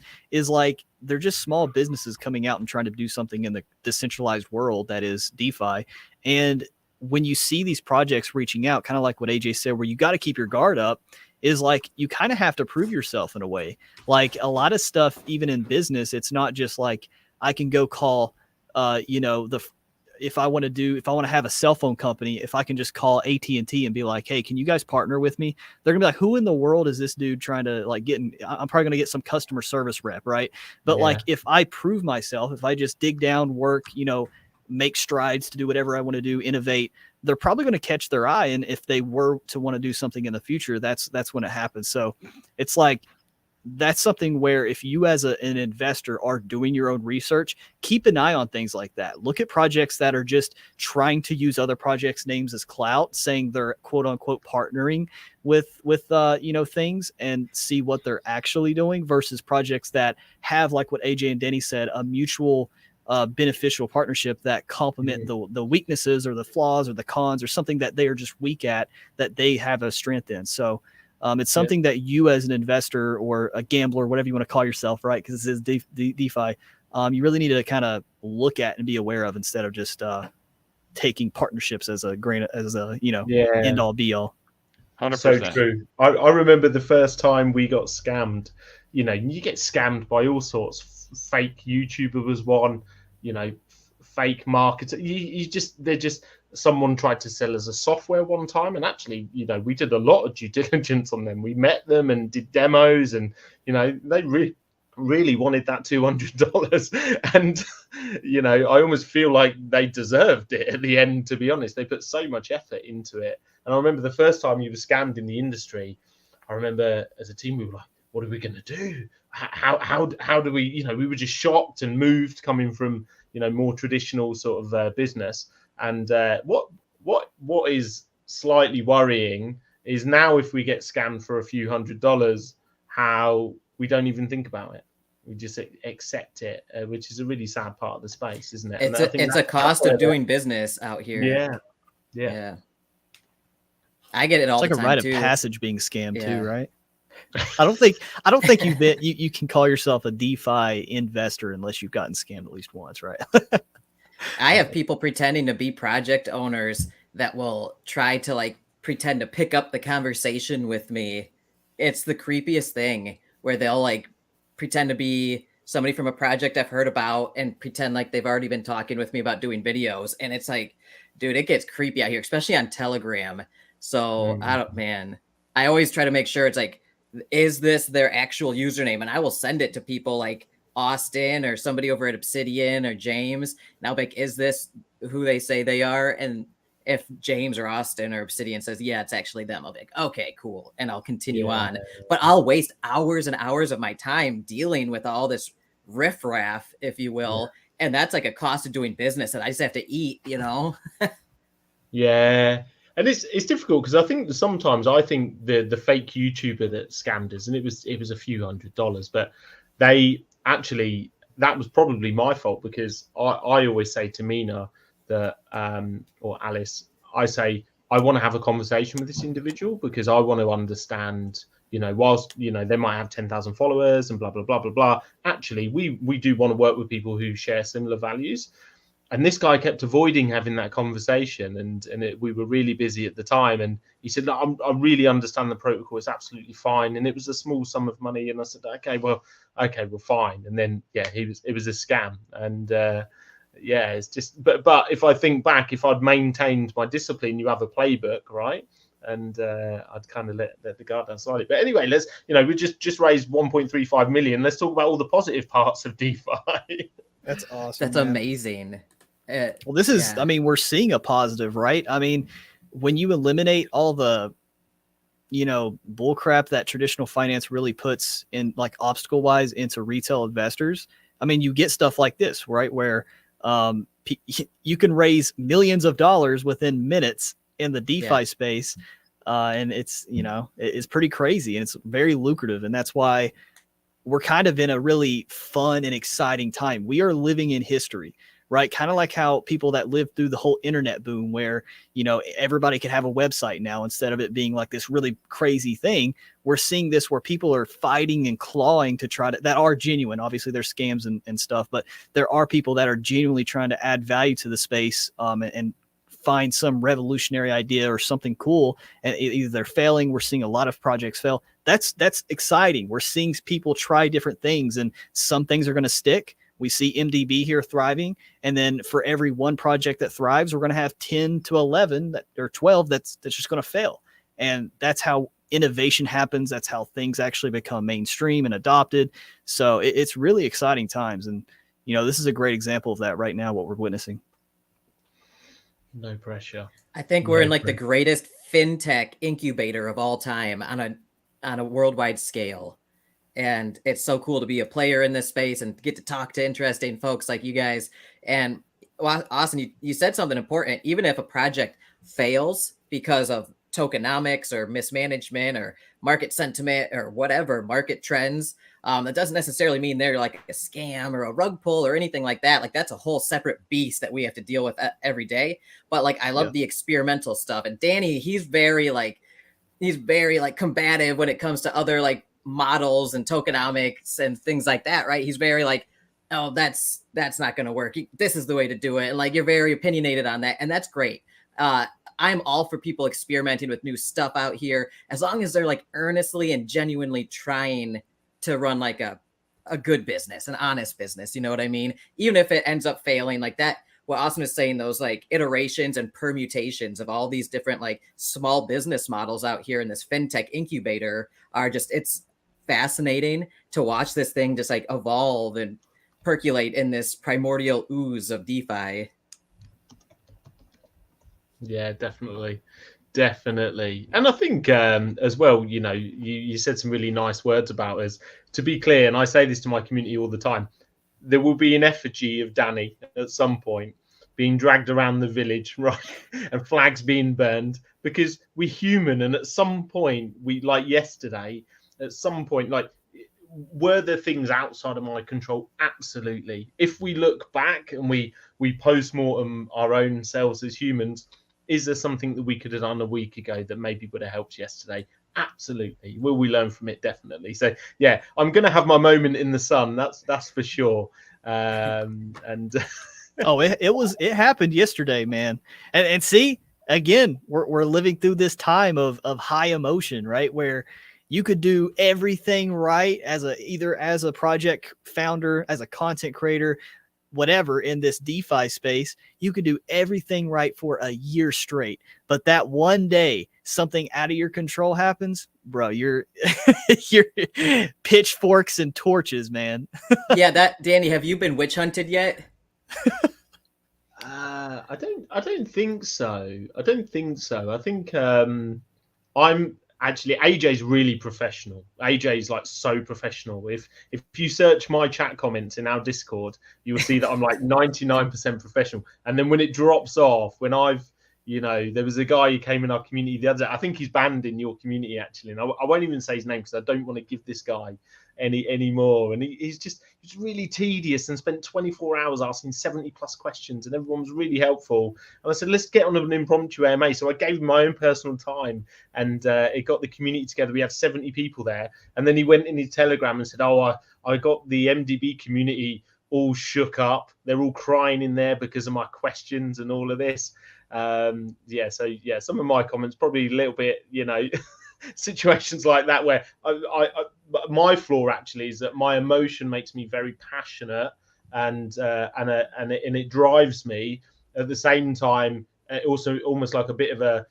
like, they're just small businesses coming out and trying to do something in the decentralized world that is DeFi. And when you see these projects reaching out, kind of like what AJ said, where you got to keep your guard up, is like, you kind of have to prove yourself in a way. Like a lot of stuff, even in business, it's not just like, I can go call, if I want to have a cell phone company, if I can just call AT&T and be like, hey, can you guys partner with me? They're gonna be like, who in the world is this dude trying to like get in? I'm probably gonna get some customer service rep, right? But like, if I prove myself, if I just dig down, work, make strides to do whatever I want to do, innovate, they're probably going to catch their eye. And if they were to want to do something in the future, that's when it happens. So it's like, that's something where if you as an investor are doing your own research, keep an eye on things like that. Look at projects that are just trying to use other projects' names as clout, saying they're quote unquote partnering with things, and see what they're actually doing versus projects that have, like what AJ and Denny said, a mutual beneficial partnership that complement the weaknesses or the flaws or the cons or something that they are just weak at that they have a strength in. So it's something that you as an investor or a gambler, whatever you want to call yourself, right? Because this is DeFi. You really need to kind of look at and be aware of instead of just taking partnerships as a end all be all. 100%. So true. I remember the first time we got scammed. You get scammed by all sorts. Fake YouTuber was one. Fake marketer. Someone tried to sell us a software one time, and actually, we did a lot of due diligence on them. We met them and did demos, and they really wanted that $200, and I almost feel like they deserved it at the end. To be honest, they put so much effort into it. And I remember the first time you were scammed in the industry. I remember as a team we were like, "What are we going to do? How do we?" We were just shocked and moved, coming from more traditional sort of business. And what is slightly worrying is now if we get scammed for a few $100, how we don't even think about it. We just accept it, which is a really sad part of the space, isn't it? It's a cost of doing business out here. Yeah. I get it all the time. It's like a rite of passage being scammed too, right? I don't think you can call yourself a DeFi investor unless you've gotten scammed at least once, right? I have people pretending to be project owners that will try to pretend to pick up the conversation with me. It's the creepiest thing where they'll pretend to be somebody from a project I've heard about and pretend like they've already been talking with me about doing videos. And it's like, dude, it gets creepy out here, especially on Telegram. So I always try to make sure it's is this their actual username? And I will send it to people like Austin or somebody over at Obsidian or James. And I'll be like, is this who they say they are? And if James or Austin or Obsidian says, yeah, it's actually them, I'll be like, okay, cool. And I'll continue on. But I'll waste hours and hours of my time dealing with all this riffraff, if you will. Yeah. And that's like a cost of doing business that I just have to eat, Yeah. And it's difficult because I think the fake YouTuber that scammed us, and it was a few $100, but that was probably my fault, because I always say to Mina that or Alice, I say I want to have a conversation with this individual because I want to understand, whilst they might have 10,000 followers and blah blah blah blah blah. Actually, we do want to work with people who share similar values. And this guy kept avoiding having that conversation, and we were really busy at the time. And he said, "Look, I really understand the protocol; it's absolutely fine." And it was a small sum of money, and I said, "Okay, well, fine." And then it was a scam, and it's just. But if I think back, if I'd maintained my discipline, you have a playbook, right? And I'd kind of let the guard down slightly. But anyway, let's we just raised 1.35 million. Let's talk about all the positive parts of DeFi. That's awesome. That's amazing. Well, this is, we're seeing a positive, right? When you eliminate all the, bullcrap that traditional finance really puts in, obstacle wise, into retail investors, you get stuff like this, right? Where you can raise millions of dollars within minutes in the DeFi space. And it's, it's pretty crazy and it's very lucrative. And that's why we're kind of in a really fun and exciting time. We are living in history, right? Kind of like how people that lived through the whole internet boom where, everybody could have a website now instead of it being like this really crazy thing. We're seeing this where people are fighting and clawing to that are genuine. Obviously there's scams and stuff, but there are people that are genuinely trying to add value to the space and find some revolutionary idea or something cool. And either they're failing. We're seeing a lot of projects fail. That's exciting. We're seeing people try different things and some things are going to stick. We see MDB here thriving. And then for every one project that thrives, we're going to have 10 to 11 or 12 that's just going to fail. And that's how innovation happens. That's how things actually become mainstream and adopted. So it's really exciting times. And, this is a great example of that right now, what we're witnessing. No pressure. I think we're in the greatest fintech incubator of all time on a worldwide scale. And it's so cool to be a player in this space and get to talk to interesting folks like you guys. And Austin, you said something important. Even if a project fails because of tokenomics or mismanagement or market sentiment or whatever, market trends, that doesn't necessarily mean they're like a scam or a rug pull or anything like that. Like that's a whole separate beast that we have to deal with every day. But like, I love the experimental stuff. And Danny, he's very like combative when it comes to other like models and tokenomics and things like that, right? He's very like, oh, that's not going to work. This is the way to do it. And like, you're very opinionated on that. And that's great. I'm all for people experimenting with new stuff out here, as long as they're like earnestly and genuinely trying to run like a good business, an honest business. You know what I mean? Even if it ends up failing like that, what Austin is saying, those like iterations and permutations of all these different like small business models out here in this fintech incubator are just, it's fascinating to watch this thing just like evolve and percolate in this primordial ooze of DeFi. Yeah, definitely. And I think as well, you know, you said some really nice words about us. To be clear, and I say this to my community all the time, there will be an effigy of Danny at some point being dragged around the village, right? And flags being burned, because we're human. And at some point, we, like yesterday, at some point, like, were there things outside of my control? Absolutely. If we look back and we post-mortem our own selves as humans, is there something that we could have done a week ago that maybe would have helped yesterday? Absolutely. Will we learn from it? Definitely. So yeah, I'm going to have my moment in the sun. That's for sure. And oh, it happened yesterday, man. And see, again, we're living through this time of high emotion, right? Where you could do everything right either as a project founder, as a content creator, whatever, in this DeFi space. You could do everything right for a year straight. But that one day something out of your control happens, bro, you're pitchforks and torches, man. Yeah, Danny, have you been witch hunted yet? I don't think so. I think I'm actually, AJ's really professional. AJ's like so professional. If you search my chat comments in our Discord, you will see that I'm like 99% professional. And then when it drops off, when there was a guy who came in our community the other day. I think he's banned in your community actually, and I won't even say his name because I don't want to give this guy any more. And he's really tedious and spent 24 hours asking 70 plus questions, and everyone was really helpful. And I said, let's get on an impromptu AMA. So I gave him my own personal time, and it got the community together. We had 70 people there, and then he went in his Telegram and said, "Oh, I got the MDB community all shook up. They're all crying in there because of my questions and all of this." Some of my comments probably a little bit, situations like that where my flaw actually is that my emotion makes me very passionate and it drives me. At the same time, also almost like a bit of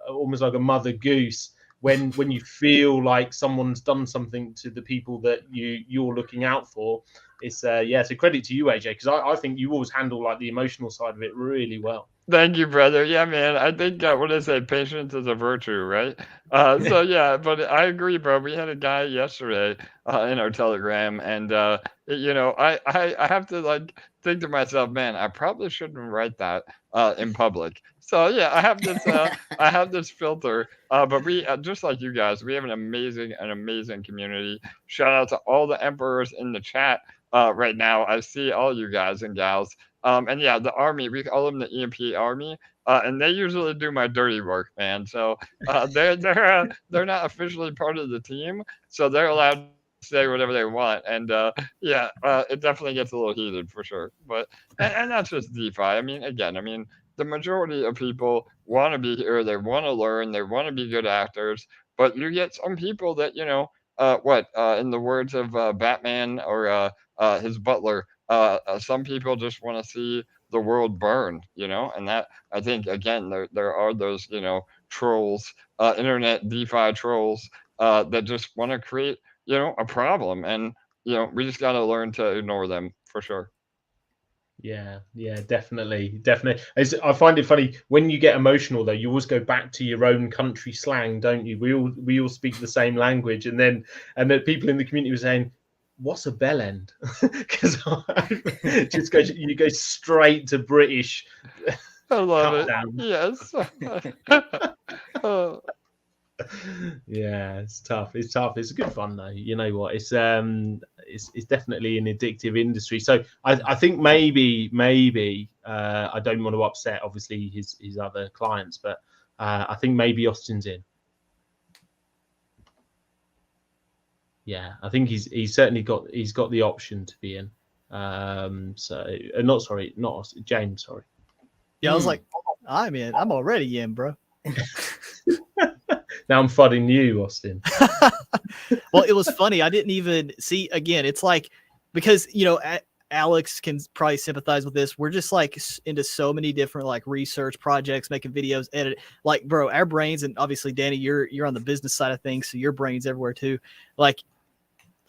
almost like a mother goose when you feel like someone's done something to the people that you're looking out for. It's a credit to you, AJ, because I think you always handle like the emotional side of it really well. Thank you, brother. Yeah, man. I think what I say, patience is a virtue, right? So yeah, but I agree, bro. We had a guy yesterday in our Telegram, and I have to like think to myself, man, I probably shouldn't write that in public. So yeah, I have this filter. But we just like you guys, we have an amazing community. Shout out to all the emperors in the chat right now. I see all you guys and gals. And yeah, the army, we call them the EMP army, and they usually do my dirty work, man. So they're not officially part of the team, so they're allowed to say whatever they want. And it definitely gets a little heated for sure. But and that's just DeFi. I mean, the majority of people want to be here, they want to learn, they want to be good actors, but you get some people that in the words of Batman or his butler. Some people just want to see the world burn, and that I think again there are those trolls, internet DeFi trolls that just want to create a problem, and we just got to learn to ignore them for sure. Yeah, definitely. I find it funny when you get emotional, though. You always go back to your own country slang, don't you? We all speak the same language, and then people in the community were saying, "What's a bell end?" Because you go straight to British. I love cut it. down. Yes. Oh, Yeah, it's tough. It's tough. It's good fun though. You know what? It's definitely an addictive industry. So I think maybe I don't want to upset obviously his other clients, but I think maybe Austin's in. Yeah, I think he's certainly got the option to be in. So not Austin, James. Sorry. Yeah, I was like, I'm in. I'm already in, bro. Now I'm fudding you, Austin. Well, it was funny. I didn't even see. Again, it's like, because Alex can probably sympathize with this. We're just like into so many different like research projects, making videos, edit. Like, bro, our brains, and obviously Danny, you're on the business side of things, so your brain's everywhere too. Like,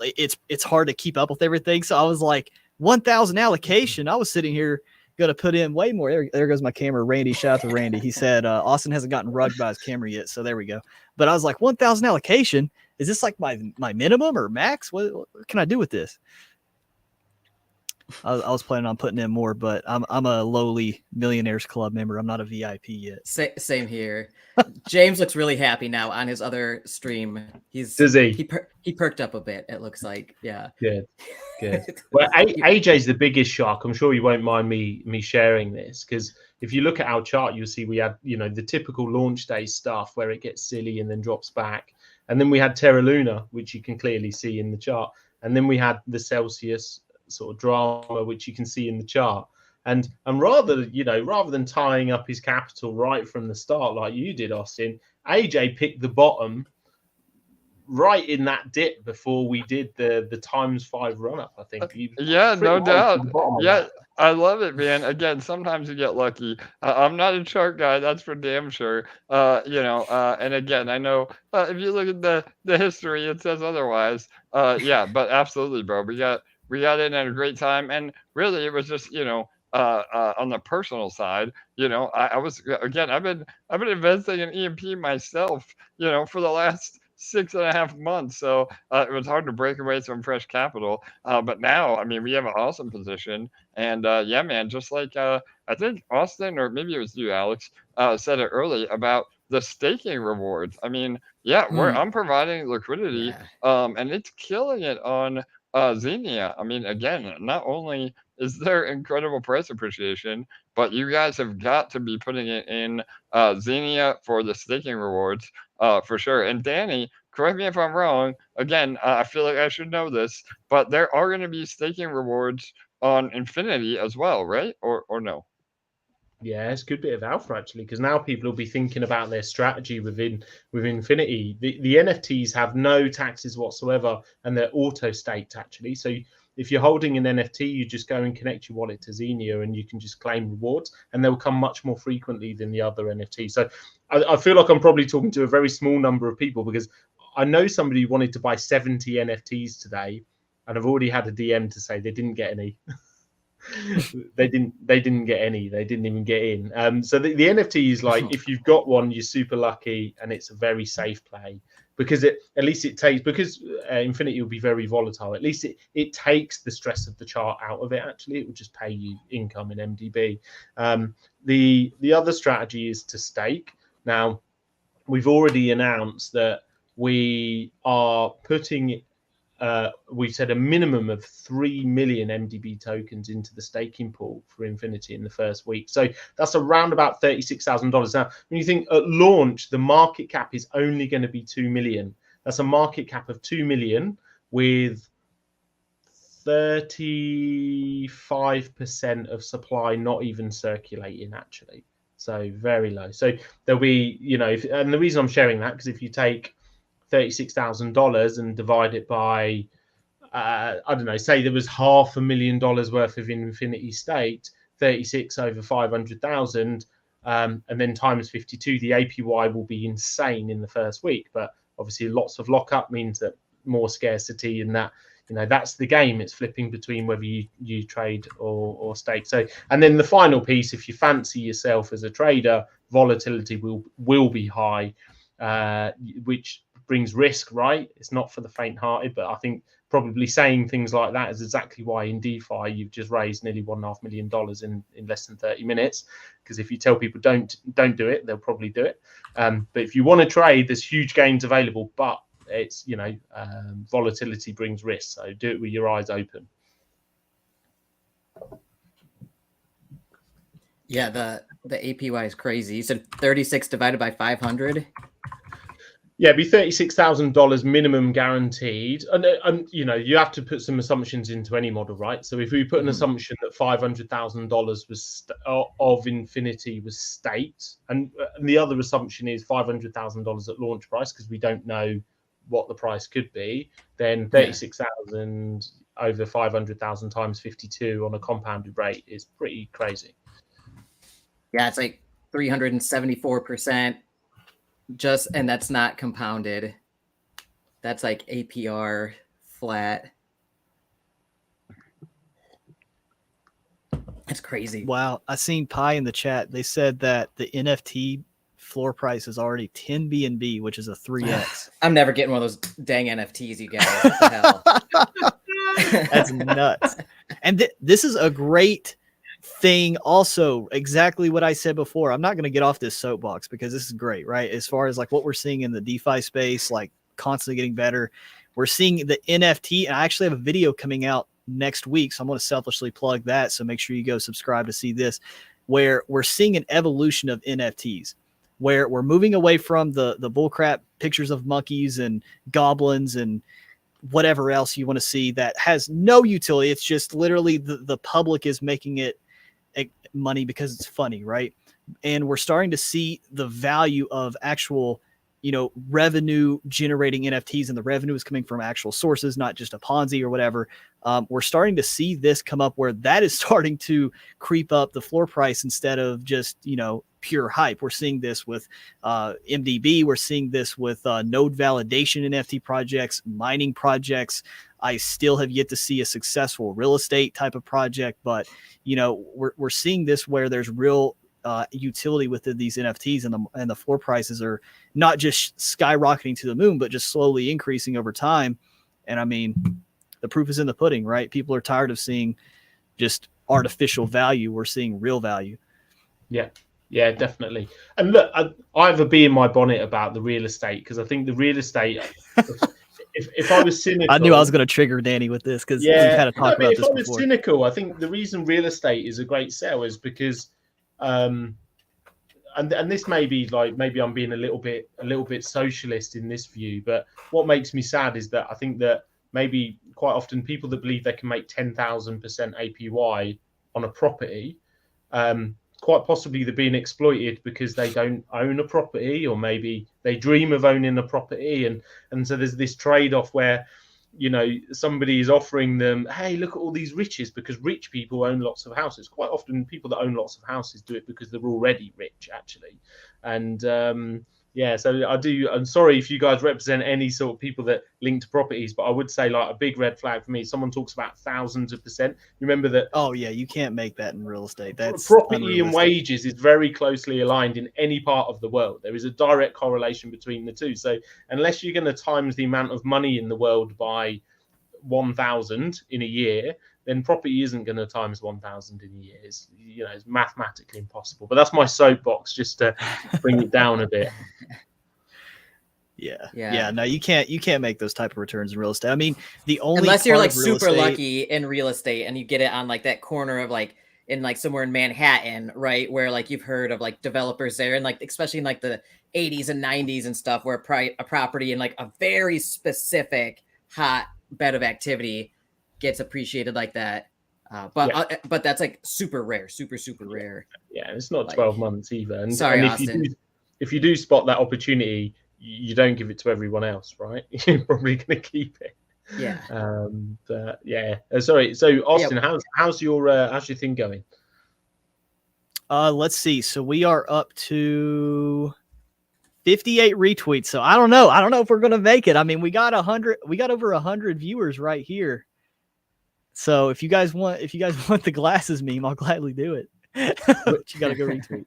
it's hard to keep up with everything. So I was like, 1,000 allocation. I was sitting here going to put in way more. There goes my camera. Randy, shout out to Randy. He said Austin hasn't gotten rugged by his camera yet, so there we go. But I was like, 1,000 allocation. Is this like my minimum or max? What can I do with this? I was planning on putting in more, but I'm a lowly Millionaires Club member. I'm not a VIP yet. Same here. James looks really happy now on his other stream. Does he? He perked up a bit. It looks like, yeah. Good. Well, AJ's the biggest shark. I'm sure you won't mind me sharing this, because if you look at our chart, you'll see we had the typical launch day stuff where it gets silly and then drops back, and then we had Terra Luna, which you can clearly see in the chart, and then we had the Celsius sort of drama, which you can see in the chart. And rather than tying up his capital right from the start like you did, Austin, AJ picked the bottom right in that dip before we did the ×5 run up. I think. Yeah, no doubt. Yeah, I love it, man. Again, sometimes you get lucky. I'm not a chart guy, that's for damn sure. And again, I know if you look at the history, it says otherwise. Yeah, but absolutely, bro. We got in at a great time, and really, it was just on the personal side, I was, again, I've been investing in EMP myself, for the last 6.5 months. So it was hard to break away some fresh capital. But now, I mean, we have an awesome position. And yeah, man, just like I think Austin, or maybe it was you, Alex, said it early about the staking rewards. I mean, yeah, I'm providing liquidity, and it's killing it on Xenia. I mean, again, not only is there incredible price appreciation, but you guys have got to be putting it in Xenia for the staking rewards, for sure. And Danny, correct me if I'm wrong. Again, I feel like I should know this, but there are going to be staking rewards on Infinity as well, right? Or no? Yeah, it's a good bit of alpha actually, because now people will be thinking about their strategy within Infinity. The NFTs have no taxes whatsoever, and they're auto staked actually. So if you're holding an NFT, you just go and connect your wallet to Xenia, and you can just claim rewards, and they'll come much more frequently than the other NFTs. So I feel like I'm probably talking to a very small number of people, because I know somebody who wanted to buy 70 NFTs today, and I've already had a DM to say they didn't get any. they didn't get any. They didn't even get in. So the NFT is like, if you've got one, you're super lucky, and it's a very safe play, because at least it takes, because Infinity will be very volatile. At least it takes the stress of the chart out of it. Actually, it will just pay you income in MDB. The other strategy is to stake. Now, we've already announced that we are putting. We've said a minimum of 3 million MDB tokens into the staking pool for Infinity in the first week. So that's around about $36,000. Now, when you think at launch, the market cap is only going to be 2 million. That's a market cap of 2 million with 35% of supply not even circulating actually. So very low. So there'll be, and the reason I'm sharing that, because if you take $36,000 and divide it by, I don't know, say there was $500,000 worth of Infinity staked, 36 over 500,000, and then times 52, the APY will be insane in the first week. But obviously, lots of lockup means that more scarcity, and that that's the game. It's flipping between whether you trade or stake. So, and then the final piece, if you fancy yourself as a trader, volatility will be high, which brings risk, right? It's not for the faint-hearted, but I think probably saying things like that is exactly why in DeFi you've just raised nearly $1.5 million in less than 30 minutes. Because if you tell people don't do it, they'll probably do it. But if you want to trade, there's huge gains available, but it's volatility brings risk, so do it with your eyes open. Yeah, the APY is crazy. You said 36 divided by 500. Yeah, it'd be $36,000 minimum guaranteed, and you have to put some assumptions into any model, right? So if we put an assumption that $500,000 was of Infinity was staked, and the other assumption is $500,000 at launch price because we don't know what the price could be, then 36,000 over 500,000 times 52 on a compounded rate is pretty crazy. Yeah, it's like 374%. And that's not compounded. That's like APR flat. That's crazy. Wow. I seen Pi in the chat. They said that the NFT floor price is already 10 BNB, which is a 3x. I'm never getting one of those dang NFTs, you guys. What the hell? That's nuts. And this is a great thing also, exactly what I said before. I'm not going to get off this soapbox because this is great, right? As far as like what we're seeing in the DeFi space, like constantly getting better. We're seeing the NFT, and I actually have a video coming out next week, so I'm going to selfishly plug that. So make sure you go subscribe to see this, where we're seeing an evolution of NFTs, where we're moving away from the bullcrap pictures of monkeys and goblins and whatever else you want to see that has no utility. It's just literally the public is making it money because it's funny, right? And we're starting to see the value of actual, revenue generating NFTs, and the revenue is coming from actual sources, not just a Ponzi or whatever. We're starting to see this come up where that is starting to creep up the floor price instead of just, pure hype. We're seeing this with MDB. We're seeing this with node validation NFT projects, mining projects. I still have yet to see a successful real estate type of project, but we're seeing this where there's real utility within these NFTs, and the floor prices are not just skyrocketing to the moon, but just slowly increasing over time. And I mean, the proof is in the pudding, right? People are tired of seeing just artificial value. We're seeing real value. Yeah, definitely. And look, I have a bee in my bonnet about the real estate because I think the real estate. If I was cynical, I knew I was going to trigger Danny with this because we've had to talk about this before. If I was cynical, I think the reason real estate is a great sell is because, and this may be like maybe I'm being a little bit socialist in this view, but what makes me sad is that I think that maybe quite often people that believe they can make 10,000% APY on a property, quite possibly they're being exploited because they don't own a property, or maybe they dream of owning a property, and so there's this trade-off where somebody is offering them, hey, look at all these riches, because rich people own lots of houses. Quite often people that own lots of houses do it because they're already rich, actually. And so I'm sorry if you guys represent any sort of people that link to properties, but I would say like a big red flag for me, someone talks about thousands of percent. Remember that. Oh yeah, you can't make that in real estate. That's property and wages is very closely aligned in any part of the world. There is a direct correlation between the two. So unless you're going to times the amount of money in the world by 1,000 in a year, then property isn't going to times 1,000 in a year. It's mathematically impossible. But that's my soapbox, just to bring it down a bit. Yeah. No, you can't make those type of returns in real estate. I mean, the only unless you're like super lucky in real estate and you get it on like that corner of like in like somewhere in Manhattan, right, where like you've heard of like developers there, and like especially in like the 80s and 90s and stuff, where a property in like a very specific hot bed of activity gets appreciated like that, but that's like super rare, super rare. Yeah, it's not 12 months either. And sorry, and if you do spot that opportunity, you don't give it to everyone else, right? You're probably going to keep it. Yeah. But yeah. Sorry. So Austin, how's your thing going? Let's see. So we are up to 58 retweets. So I don't know. I don't know if we're gonna make it. I mean, we got over 100 viewers right here. So if you guys want the glasses meme, I'll gladly do it. But you gotta go retweet.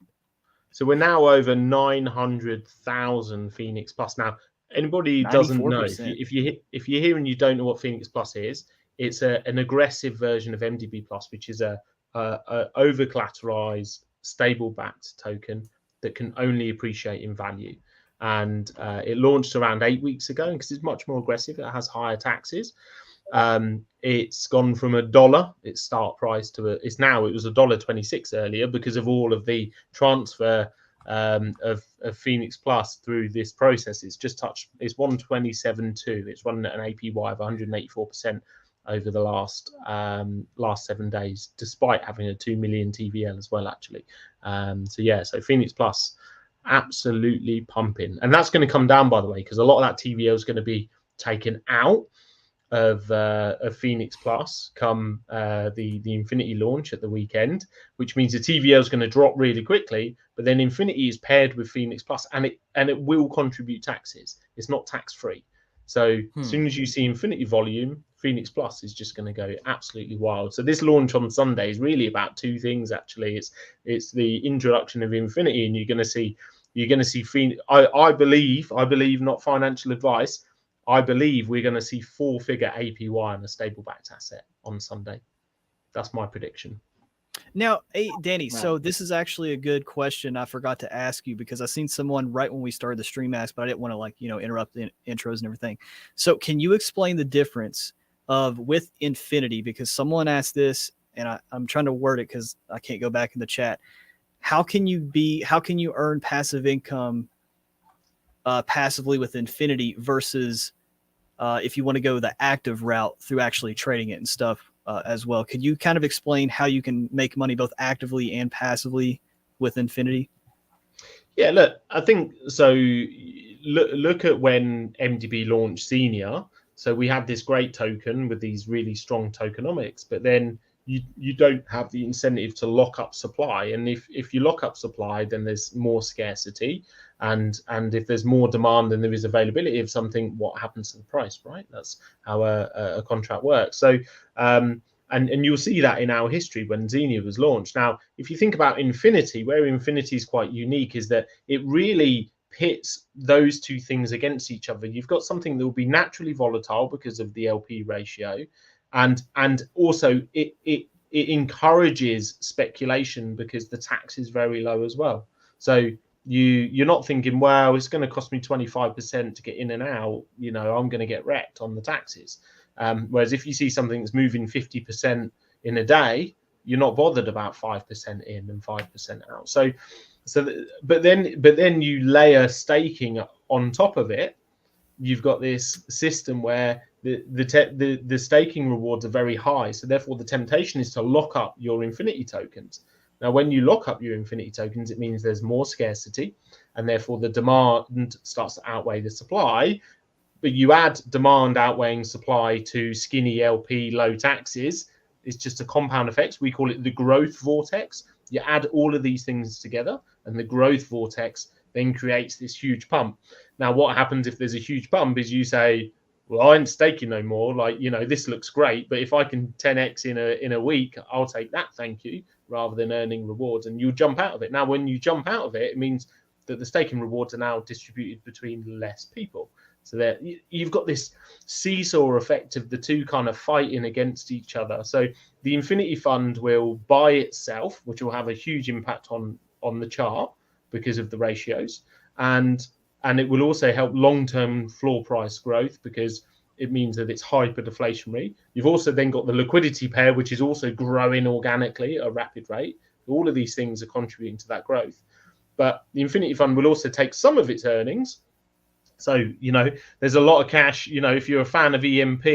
So we're now over 900,000 Phoenix Plus. Now, anybody who doesn't know, 94%. if you're here and you don't know what Phoenix Plus is, it's an aggressive version of MDB Plus, which is a over collateralized, stable backed token that can only appreciate in value. And it launched around 8 weeks ago, because it's much more aggressive. It has higher taxes. It's gone from $1 its start price to it was $1.26 earlier because of all of the transfer of Phoenix Plus through this process. It's 127.2. It's running at an APY of 184% over the last 7 days, despite having a 2 million TVL as well, actually. So Phoenix Plus absolutely pumping, and that's going to come down, by the way, because a lot of that TVL is going to be taken out of Phoenix Plus come the Infinity launch at the weekend, which means the TVL is going to drop really quickly. But then Infinity is paired with Phoenix Plus, and it will contribute taxes. It's not tax free. So as soon as you see Infinity volume, Phoenix Plus is just going to go absolutely wild. So this launch on Sunday is really about two things. Actually, it's the introduction of Infinity, and you're going to see Phoenix. I believe, not financial advice, I believe we're going to see 4-figure APY on a stable backed asset on Sunday. That's my prediction. Now, hey, Danny, so this is actually a good question I forgot to ask you, because I seen someone right when we started the stream ask, but I didn't want to interrupt the intros and everything. So can you explain the difference with Infinity? Because someone asked this, and I'm trying to word it because I can't go back in the chat. How can you earn passive income passively with Infinity versus if you want to go the active route through actually trading it and stuff as well? Could you kind of explain how you can make money both actively and passively with Infinity? Yeah, look, I think so. Look at when MDB launched Senior. So we had this great token with these really strong tokenomics, but then you don't have the incentive to lock up supply. And if you lock up supply, then there's more scarcity. And if there's more demand than there is availability of something, what happens to the price, right? That's how a contract works. So and you'll see that in our history when Xenia was launched. Now, if you think about Infinity, where Infinity is quite unique is that it really pits those two things against each other. You've got something that will be naturally volatile because of the LP ratio, and also it encourages speculation because the tax is very low as well. So you're not thinking, wow, it's going to cost me 25% to get in and out. I'm going to get wrecked on the taxes. Whereas if you see something that's moving 50% in a day, you're not bothered about 5% in and 5% out. But then you layer staking on top of it. You've got this system where the staking rewards are very high. So therefore, the temptation is to lock up your Infinity tokens. Now, when you lock up your Infinity tokens, it means there's more scarcity, and therefore the demand starts to outweigh the supply. But you add demand outweighing supply to skinny LP low taxes, it's just a compound effect. We call it the growth vortex. You add all of these things together, and the growth vortex then creates this huge pump. Now, what happens if there's a huge pump is you say, well, I ain't staking no more. This looks great, but if I can 10x in a week, I'll take that, thank you, rather than earning rewards, and you'll jump out of it. Now, when you jump out of it, it means that the staking rewards are now distributed between less people. So that you've got this seesaw effect of the two kind of fighting against each other. So the Infinity Fund will buy itself, which will have a huge impact on the chart because of the ratios, and it will also help long-term floor price growth because it means that it's hyper deflationary. You've also then got the liquidity pair, which is also growing organically at a rapid rate. All of these things are contributing to that growth. But the Infinity Fund will also take some of its earnings. So, there's a lot of cash. If you're a fan of EMP,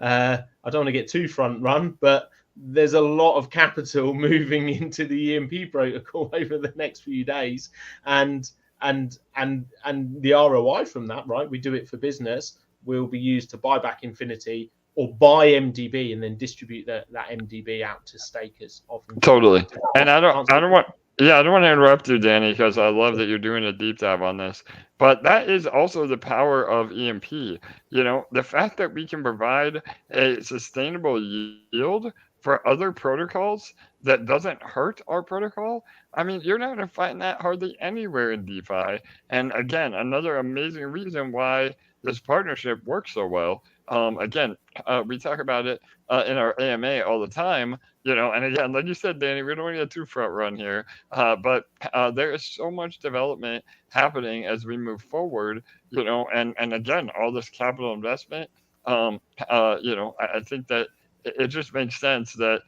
I don't want to get too front run, but there's a lot of capital moving into the EMP protocol over the next few days. And the ROI from that, right? We do it for business, will be used to buy back Infinity or buy MDB and then distribute that MDB out to stakers. Totally. And I don't want Yeah, I don't want to interrupt you, Danny, because I love that you're doing a deep dive on this. But that is also the power of EMP. You know, the fact that we can provide a sustainable yield for other protocols that doesn't hurt our protocol. I mean, you're not going to find that hardly anywhere in DeFi. And again, another amazing reason why this partnership works so well. Again, we talk about it in our AMA all the time, you know, and again, like you said, Danny, we don't want to get too front run here, but there is so much development happening as we move forward, you know, and again, all this capital investment, you know, I think that it just makes sense that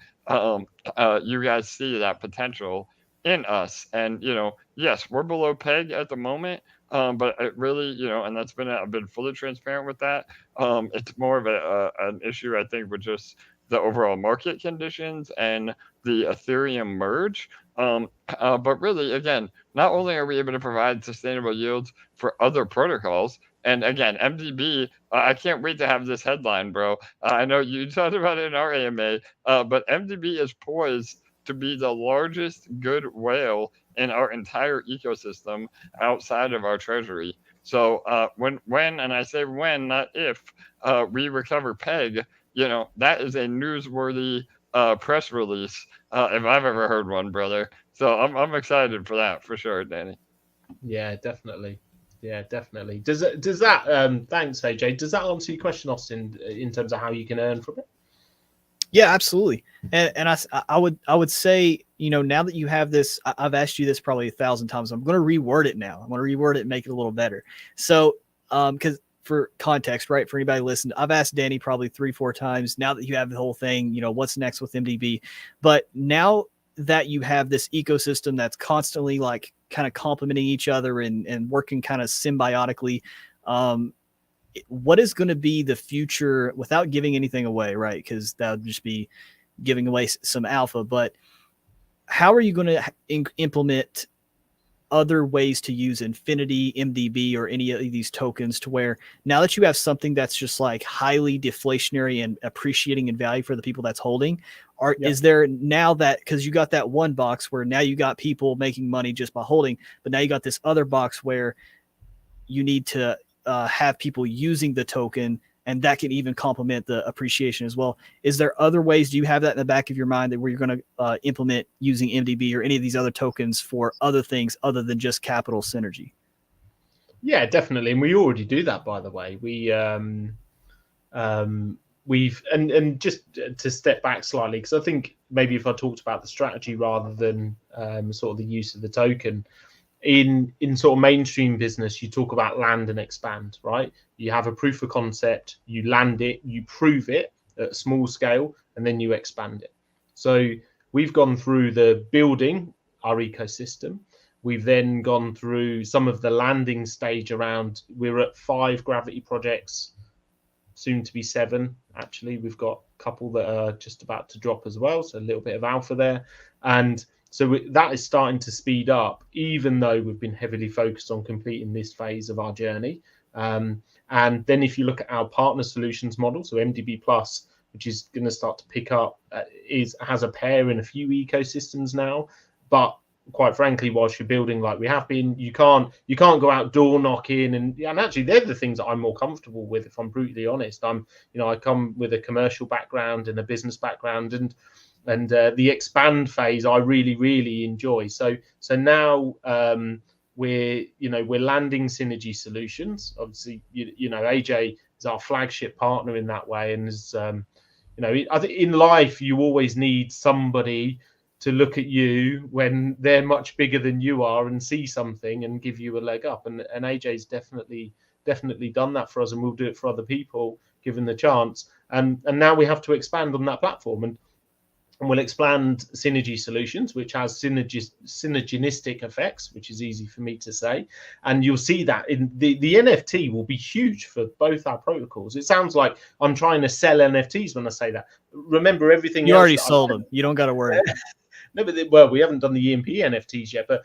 you guys see that potential in us, and you know, yes, we're below peg at the moment. But it really, you know, and that's been I've been fully transparent with that. It's more of an issue, I think, with just the overall market conditions and the Ethereum merge. But really, again, not only are we able to provide sustainable yields for other protocols, and again, MDB, I can't wait to have this headline, bro. I know you talked about it in our AMA, but MDB is poised to be the largest good whale in our entire ecosystem outside of our treasury. So when and I say when, not if, we recover peg, you know, that is a newsworthy press release if I've ever heard one, brother. So I'm excited for that for sure, Danny. Yeah, definitely. Yeah, definitely. Does that thanks, AJ. Does that answer your question, Austin, in terms of how you can earn from it? Yeah, absolutely. And I would say, you know, now that you have this, I've asked you this probably 1,000 times. I'm going to reword it now. I'm going to reword it and make it a little better. So, because for context, right, for anybody listening, I've asked Danny probably 3-4 times. Now that you have the whole thing, you know, what's next with MDB? But now that you have this ecosystem that's constantly like kind of complementing each other and working kind of symbiotically, what is going to be the future without giving anything away, right? Because that would just be giving away some alpha. But how are you going to implement other ways to use Infinity, MDB, or any of these tokens to where now that you have something that's just like highly deflationary and appreciating in value for the people that's holding, is there now that, because you got that one box where now you got people making money just by holding, but now you got this other box where you need to have people using the token, and that can even complement the appreciation as well. Is there other ways? Do you have that in the back of your mind that where you're going to implement using MDB or any of these other tokens for other things other than just capital synergy? Yeah, definitely, and we already do that, by the way. We've and just to step back slightly, because I think maybe if I talked about the strategy rather than sort of the use of the token. In sort of mainstream business, you talk about land and expand, right? You have a proof of concept, you land it, you prove it at a small scale, and then you expand it. So we've gone through the building our ecosystem. We've then gone through some of the landing stage around, we're at 5 gravity projects, soon to be 7, actually. We've got a couple that are just about to drop as well, so a little bit of alpha there. And so that is starting to speed up, even though we've been heavily focused on completing this phase of our journey. And then if you look at our partner solutions model, so MDB Plus, which is going to start to pick up, has a pair in a few ecosystems now. But quite frankly, whilst you're building like we have been, you can't go out door knocking, and actually they're the things that I'm more comfortable with, if I'm brutally honest. I come with a commercial background and a business background, and the expand phase I really enjoy. So now we're landing synergy solutions. Obviously, AJ is our flagship partner in that way, and is I think in life you always need somebody to look at you when they're much bigger than you are and see something and give you a leg up. And AJ's definitely done that for us, and we'll do it for other people given the chance. And now we have to expand on that platform, and we'll expand synergy solutions, which has synergistic effects, which is easy for me to say. And you'll see that in the NFT will be huge for both our protocols. It sounds like I'm trying to sell NFTs when I say that. Remember, everything you already sold them. You don't got to worry. No, but we haven't done the EMP NFTs yet. But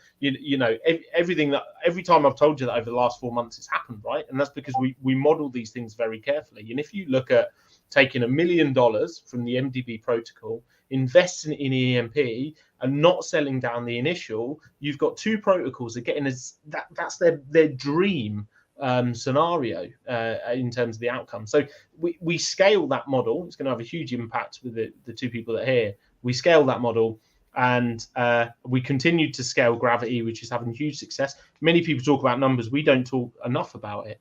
everything that every time I've told you that over the last 4 months, it's happened, right? And that's because we model these things very carefully. And if you look at taking $1 million from the MDB protocol, investing in EMP and not selling down the initial, you've got two protocols that getting that's their dream scenario in terms of the outcome. So we scale that model. It's going to have a huge impact with the two people that are here. We scale that model, and we continued to scale Gravity, which is having huge success. Many people talk about numbers. We don't talk enough about it.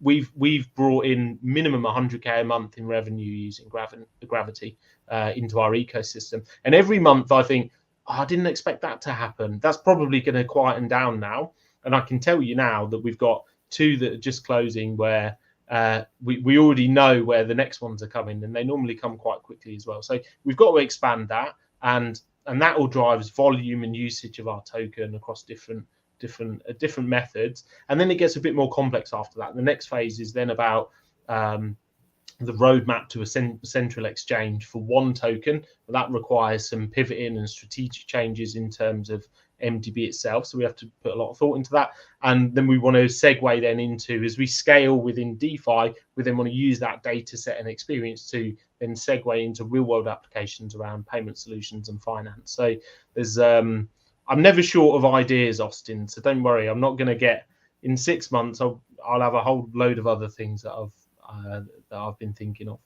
We've brought in minimum 100K a month in revenue using Gravity into our ecosystem. And every month I think, I didn't expect that to happen. That's probably going to quieten down now. And I can tell you now that we've got two that are just closing where we already know where the next ones are coming, and they normally come quite quickly as well. So we've got to expand that, and that all drives volume and usage of our token across different methods. And then it gets a bit more complex after that. The next phase is then about the roadmap to a central exchange for one token. That requires some pivoting and strategic changes in terms of MDB itself. So we have to put a lot of thought into that. And then we want to segue then into, as we scale within DeFi, we then want to use that data set and experience to then segue into real world applications around payment solutions and finance. So there's I'm never short of ideas, Austin. So don't worry. I'm not going to get in 6 months. I'll have a whole load of other things that I've been thinking of.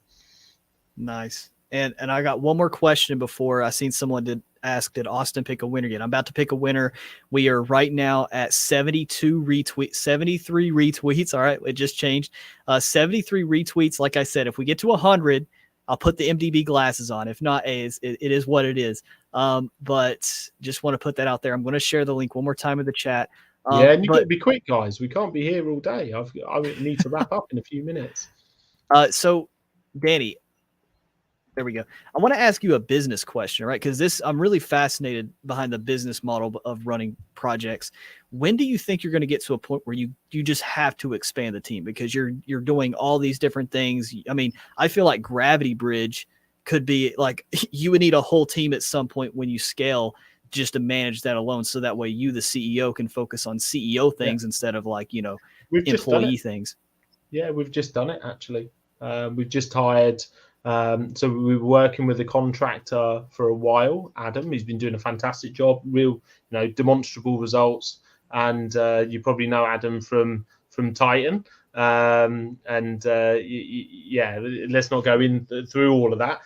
Nice. And I got one more question before I seen someone did Austin pick a winner yet? I'm about to pick a winner. We are right now at 73 retweets. All right. It just changed. 73 retweets. Like I said, if we get to 100, I'll put the MDB glasses on. If not, it is what it is. But just want to put that out there. I'm going to share the link one more time in the chat. Yeah, and you got to be quick, guys. We can't be here all day. I need to wrap up in a few minutes. So, Danny, there we go. I want to ask you a business question, right? Because I'm really fascinated behind the business model of running projects. When do you think you're going to get to a point where you just have to expand the team because you're doing all these different things? I mean, I feel like Gravity Bridge could be like you would need a whole team at some point when you scale just to manage that alone. So that way you, the CEO, can focus on CEO things instead of like, employee things. Yeah, we've just done it actually. We've just hired. So we were working with a contractor for a while, Adam. He's been doing a fantastic job, real, demonstrable results. And you probably know Adam from Titan. Let's not go through all of that.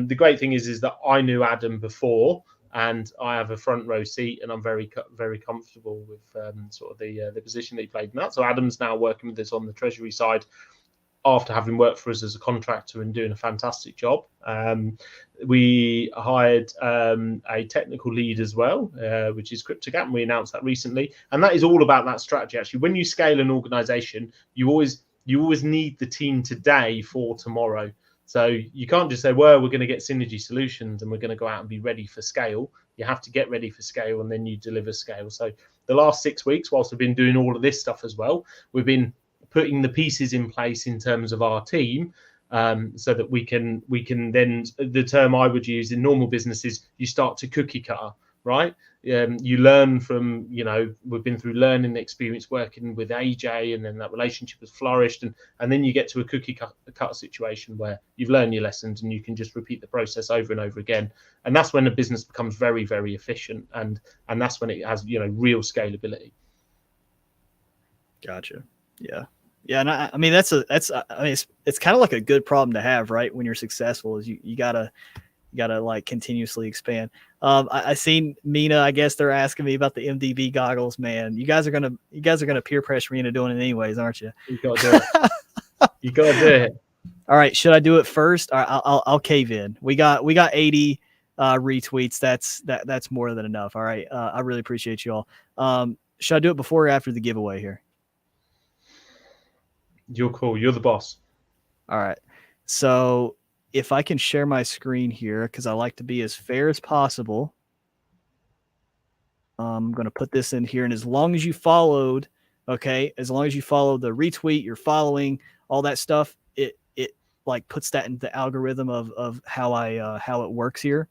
The great thing is that I knew Adam before, and I have a front row seat, and I'm very, very comfortable with sort of the position that he played in that. So Adam's now working with us on the treasury side, after having worked for us as a contractor and doing a fantastic job. We hired a technical lead as well, which is CryptoGap, and we announced that recently. And that is all about that strategy. Actually, when you scale an organization, you always need the team today for tomorrow. So you can't just say, well, we're going to get synergy solutions and we're going to go out and be ready for scale. You have to get ready for scale, and then you deliver scale. So the last 6 weeks, whilst we've been doing all of this stuff as well, we've been putting the pieces in place in terms of our team, so that we can then, the term I would use in normal businesses, you start to cookie cutter, right? You learn from, we've been through learning experience working with AJ, and then that relationship has flourished, and then you get to a cookie cutter situation where you've learned your lessons and you can just repeat the process over and over again. And that's when a business becomes very, very efficient, and that's when it has, real scalability. Gotcha. Yeah. Yeah, and I mean it's kind of like a good problem to have, right? When you're successful, is you gotta like continuously expand. I seen Mina. I guess they're asking me about the MDB goggles. Man, you guys are gonna peer pressure me into doing it anyways, aren't you? You gotta do it. You gotta do it. All right, should I do it first? All right, I'll cave in. We got 80 retweets. That's more than enough. All right, I really appreciate you all. Should I do it before or after the giveaway here? You're cool. You're the boss. All right. So if I can share my screen here, because I like to be as fair as possible, I'm going to put this in here. And as long as you followed, as long as you follow the retweet, you're following all that stuff, it like puts that in the algorithm of how how it works here.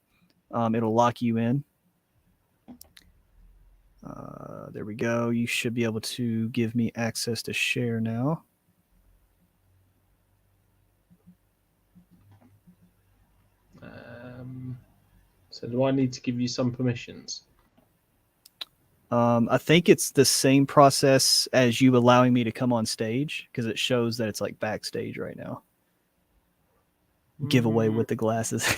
It'll lock you in. There we go. You should be able to give me access to share now. So do I need to give you some permissions? I think it's the same process as you allowing me to come on stage because it shows that it's like backstage right now. Giveaway with the glasses.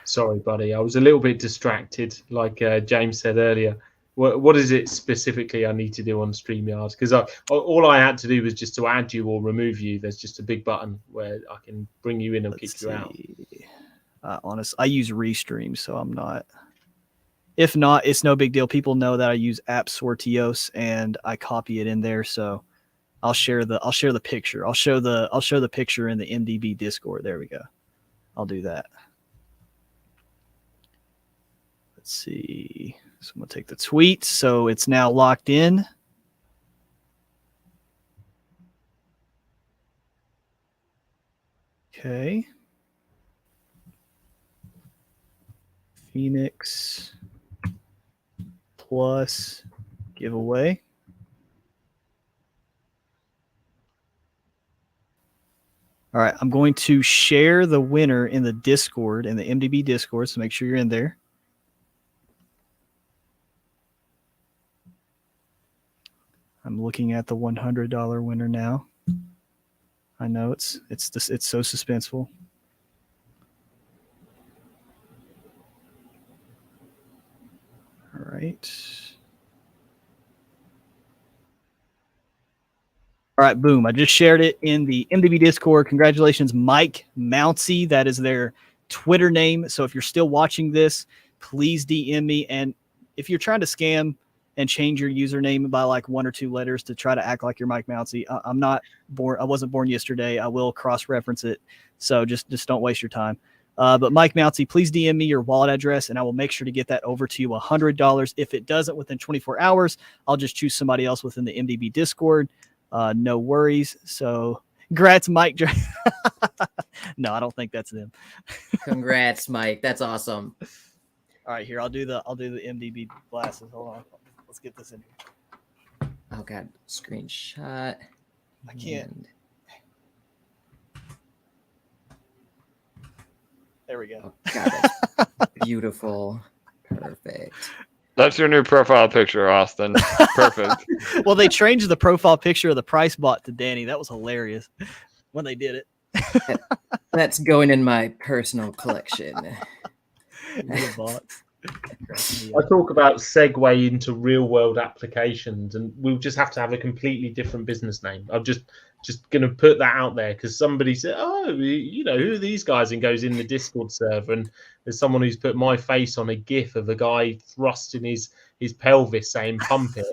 Sorry, buddy. I was a little bit distracted, like James said earlier. What is it specifically I need to do on StreamYard? Because all I had to do was just to add you or remove you. There's just a big button where I can bring you in or kick you out. I use Restream, so I'm not. If not, it's no big deal. People know that I use App Sortios and I copy it in there. So I'll share the picture. I'll show the picture in the MDB Discord. There we go. I'll do that. Let's see. So I'm gonna take the tweet. So it's now locked in. Okay. Phoenix plus giveaway. All right, I'm going to share the winner in the Discord, in the MDB Discord, so make sure you're in there. I'm looking at the $100 winner now. I know it's so suspenseful. All right. All right, boom. I just shared it in the MDB Discord. Congratulations, Mike Mouncey. That is their Twitter name. So if you're still watching this, please DM me. And if you're trying to scam and change your username by like 1 or 2 letters to try to act like you're Mike Mouncey, I'm not born. I wasn't born yesterday. I will cross-reference it. So just don't waste your time. But Mike Mouncey, please DM me your wallet address, and I will make sure to get that over to you $100. If it doesn't within 24 hours, I'll just choose somebody else within the MDB Discord. No worries. So congrats, Mike. No, I don't think that's them. Congrats, Mike. That's awesome. All right, here I'll do the MDB glasses. Hold on. Let's get this in here. Oh god, screenshot. I can't. There we go. Oh, god, that's beautiful. Perfect. That's your new profile picture, Austin. Perfect. Well, they changed the profile picture of the price bot to Danny. That was hilarious when they did it. That's going in my personal collection. I talk about segue into real world applications, and we'll just have to have a completely different business name. I'm just going to put that out there because somebody said, "Oh, you know, who are these guys?" and goes in the Discord server, and there's someone who's put my face on a GIF of a guy thrusting his pelvis, saying "pump it."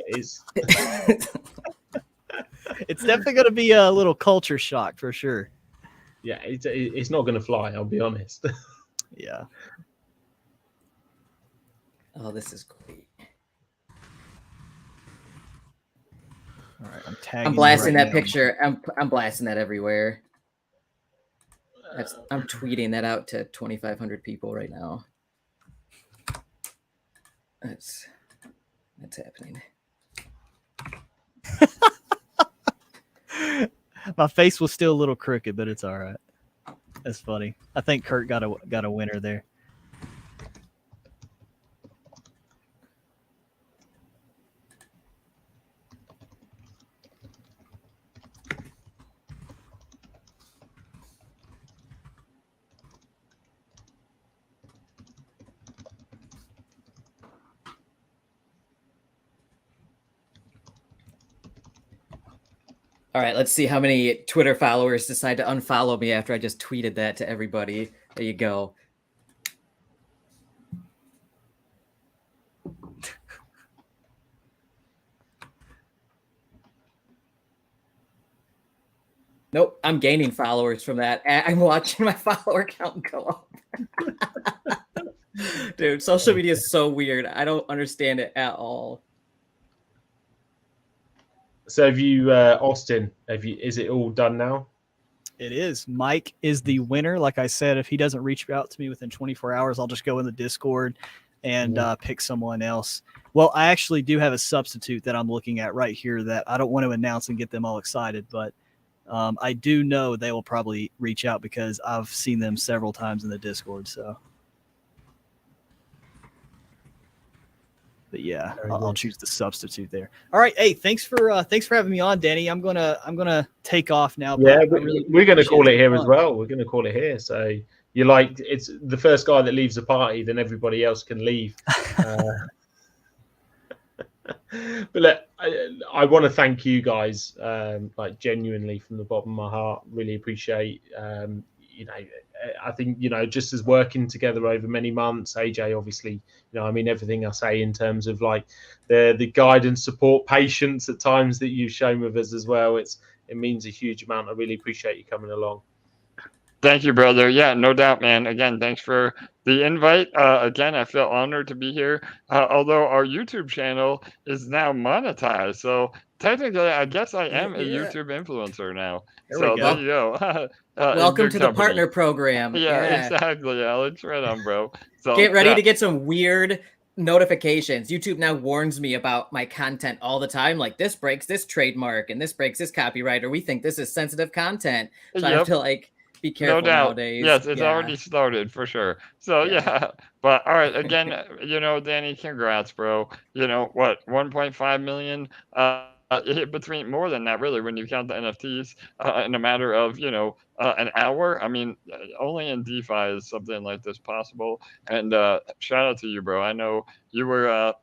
It's definitely going to be a little culture shock for sure. Yeah, it's not going to fly. I'll be honest. Yeah. Oh, this is great. All right, I'm tagging. I'm blasting right that now. picture. I'm blasting that everywhere. I'm tweeting that out to 2,500 people right now. That's happening. My face was still a little crooked, but it's all right. That's funny. I think Kurt got a winner there. All right, let's see how many Twitter followers decide to unfollow me after I just tweeted that to everybody. There you go. Nope, I'm gaining followers from that. I'm watching my follower count go up. Dude, social media is so weird. I don't understand it at all. So have you, Austin? Is it all done now? It is. Mike is the winner. Like I said, if he doesn't reach out to me within 24 hours, I'll just go in the Discord and pick someone else. Well, I actually do have a substitute that I'm looking at right here that I don't want to announce and get them all excited, but I do know they will probably reach out because I've seen them several times in the Discord. So yeah, Very I'll good. choose the substitute there. All right, hey, thanks for having me on, Danny. I'm gonna take off now. Yeah, but I really we're going to appreciate call it here fun. as well. We're going to call it here. So you like it's the first guy that leaves the party, then everybody else can leave. But look, I want to thank you guys, like genuinely from the bottom of my heart. Really appreciate, you know, I think, you know, just as working together over many months, AJ, obviously, you know, I mean, everything I say in terms of like the guidance, support, patience at times that you've shown with us as well. It means a huge amount. I really appreciate you coming along. Thank you, brother. Yeah, no doubt, man. Again, thanks for the invite. Again, I feel honored to be here. Although our YouTube channel is now monetized, so technically, I guess I am a Yeah. YouTube influencer now. There So we go. there you go. Welcome Good to the company. partner program. Yeah, exactly, Alex. Right on, bro. So Get ready yeah. to get some weird notifications. YouTube now warns me about my content all the time. Like, this breaks this trademark and this breaks this copyright, or we think this is sensitive content. So I have Yep. to like be No careful doubt. nowadays. Yes, it's Yeah. already started for sure. So Yeah. yeah. But all right, again, you know, Danny, congrats, bro. You know what, 1.5 million between more than that really when you count the NFTs in a matter of, you know, an hour. I mean, only in DeFi is something like this possible. And shout out to you, bro. I know you were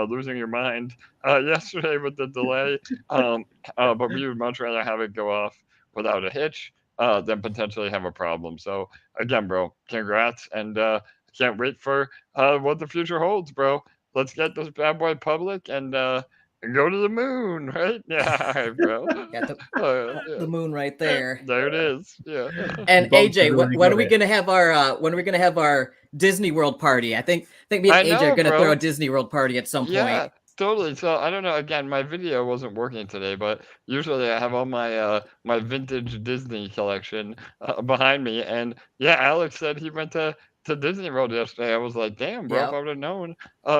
losing your mind yesterday with the delay, but we would much rather have it go off without a hitch than potentially have a problem. So again, bro, congrats, and can't wait for what the future holds, bro. Let's get this bad boy public and go to the moon, right? Yeah, all right, bro. Got Yeah. the moon right there. There it is. Yeah. And Bonks has AJ, already when got are we it. gonna have our Disney World party? I think me and I AJ are know, gonna bro. throw a Disney World party at some Yeah, point. totally. So I don't know. Again, my video wasn't working today, but usually I have all my my vintage Disney collection behind me. And yeah, Alex said he went to Disney World yesterday. I was like, damn, bro, if Yep. I would have known,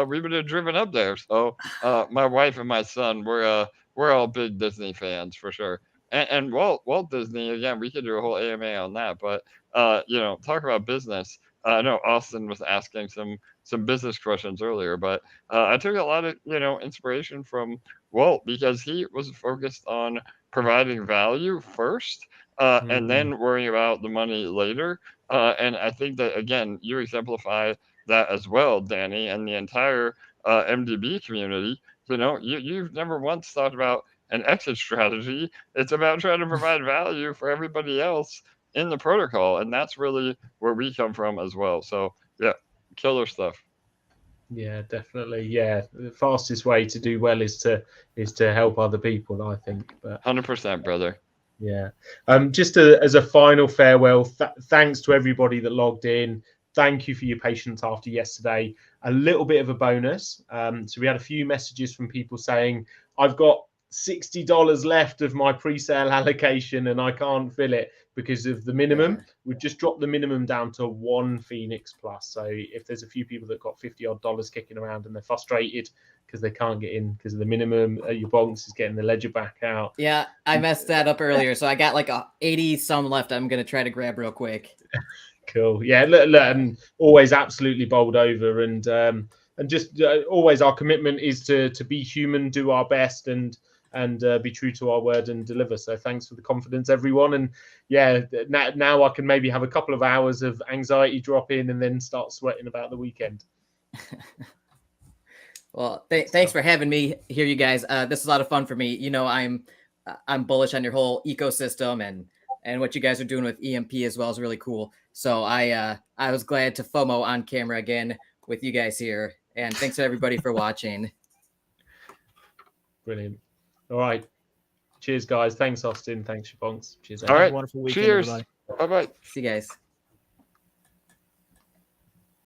we would have driven up there. So my wife and my son, we're all big Disney fans for sure. And Walt Disney again, we could do a whole AMA on that. But you know, talk about business. I know Austin was asking some business questions earlier, but I took a lot of, you know, inspiration from Walt because he was focused on providing value first, and then worrying about the money later. And I think that again, you exemplify that as well, Danny, and the entire MDB community. You know, you've never once thought about an exit strategy. It's about trying to provide value for everybody else in the protocol, and that's really where we come from as well. So yeah, killer stuff. Yeah, definitely. Yeah, the fastest way to do well is to help other people, I think. But 100%, brother. yeah, just as a final farewell, thanks to everybody that logged in. Thank you for your patience after yesterday. A little bit of a bonus. So we had a few messages from people saying, I've got $60 left of my pre-sale allocation and I can't fill it because of the minimum. Yeah. We've just dropped the minimum down to 1 Phoenix Plus. So if there's a few people that got $50 kicking around and they're frustrated because they can't get in because of the minimum, your bonks is getting the ledger back out. Yeah, I messed that up earlier, so I got like 80 some left. I'm gonna try to grab real quick. Cool. Yeah, look, always absolutely bowled over, and just always our commitment is to be human, do our best, and be true to our word and deliver. So thanks for the confidence, everyone. And yeah, now I can maybe have a couple of hours of anxiety drop in and then start sweating about the weekend. Well, thanks for having me here, you guys. This is a lot of fun for me. You know, I'm bullish on your whole ecosystem, and what you guys are doing with EMP as well is really cool. So I was glad to FOMO on camera again with you guys here. And thanks to everybody for watching. Brilliant. All right. Cheers, guys. Thanks, Austin. Thanks, Shabonks. Cheers. All right. Wonderful weekend, Cheers. everybody. Bye-bye. See you guys.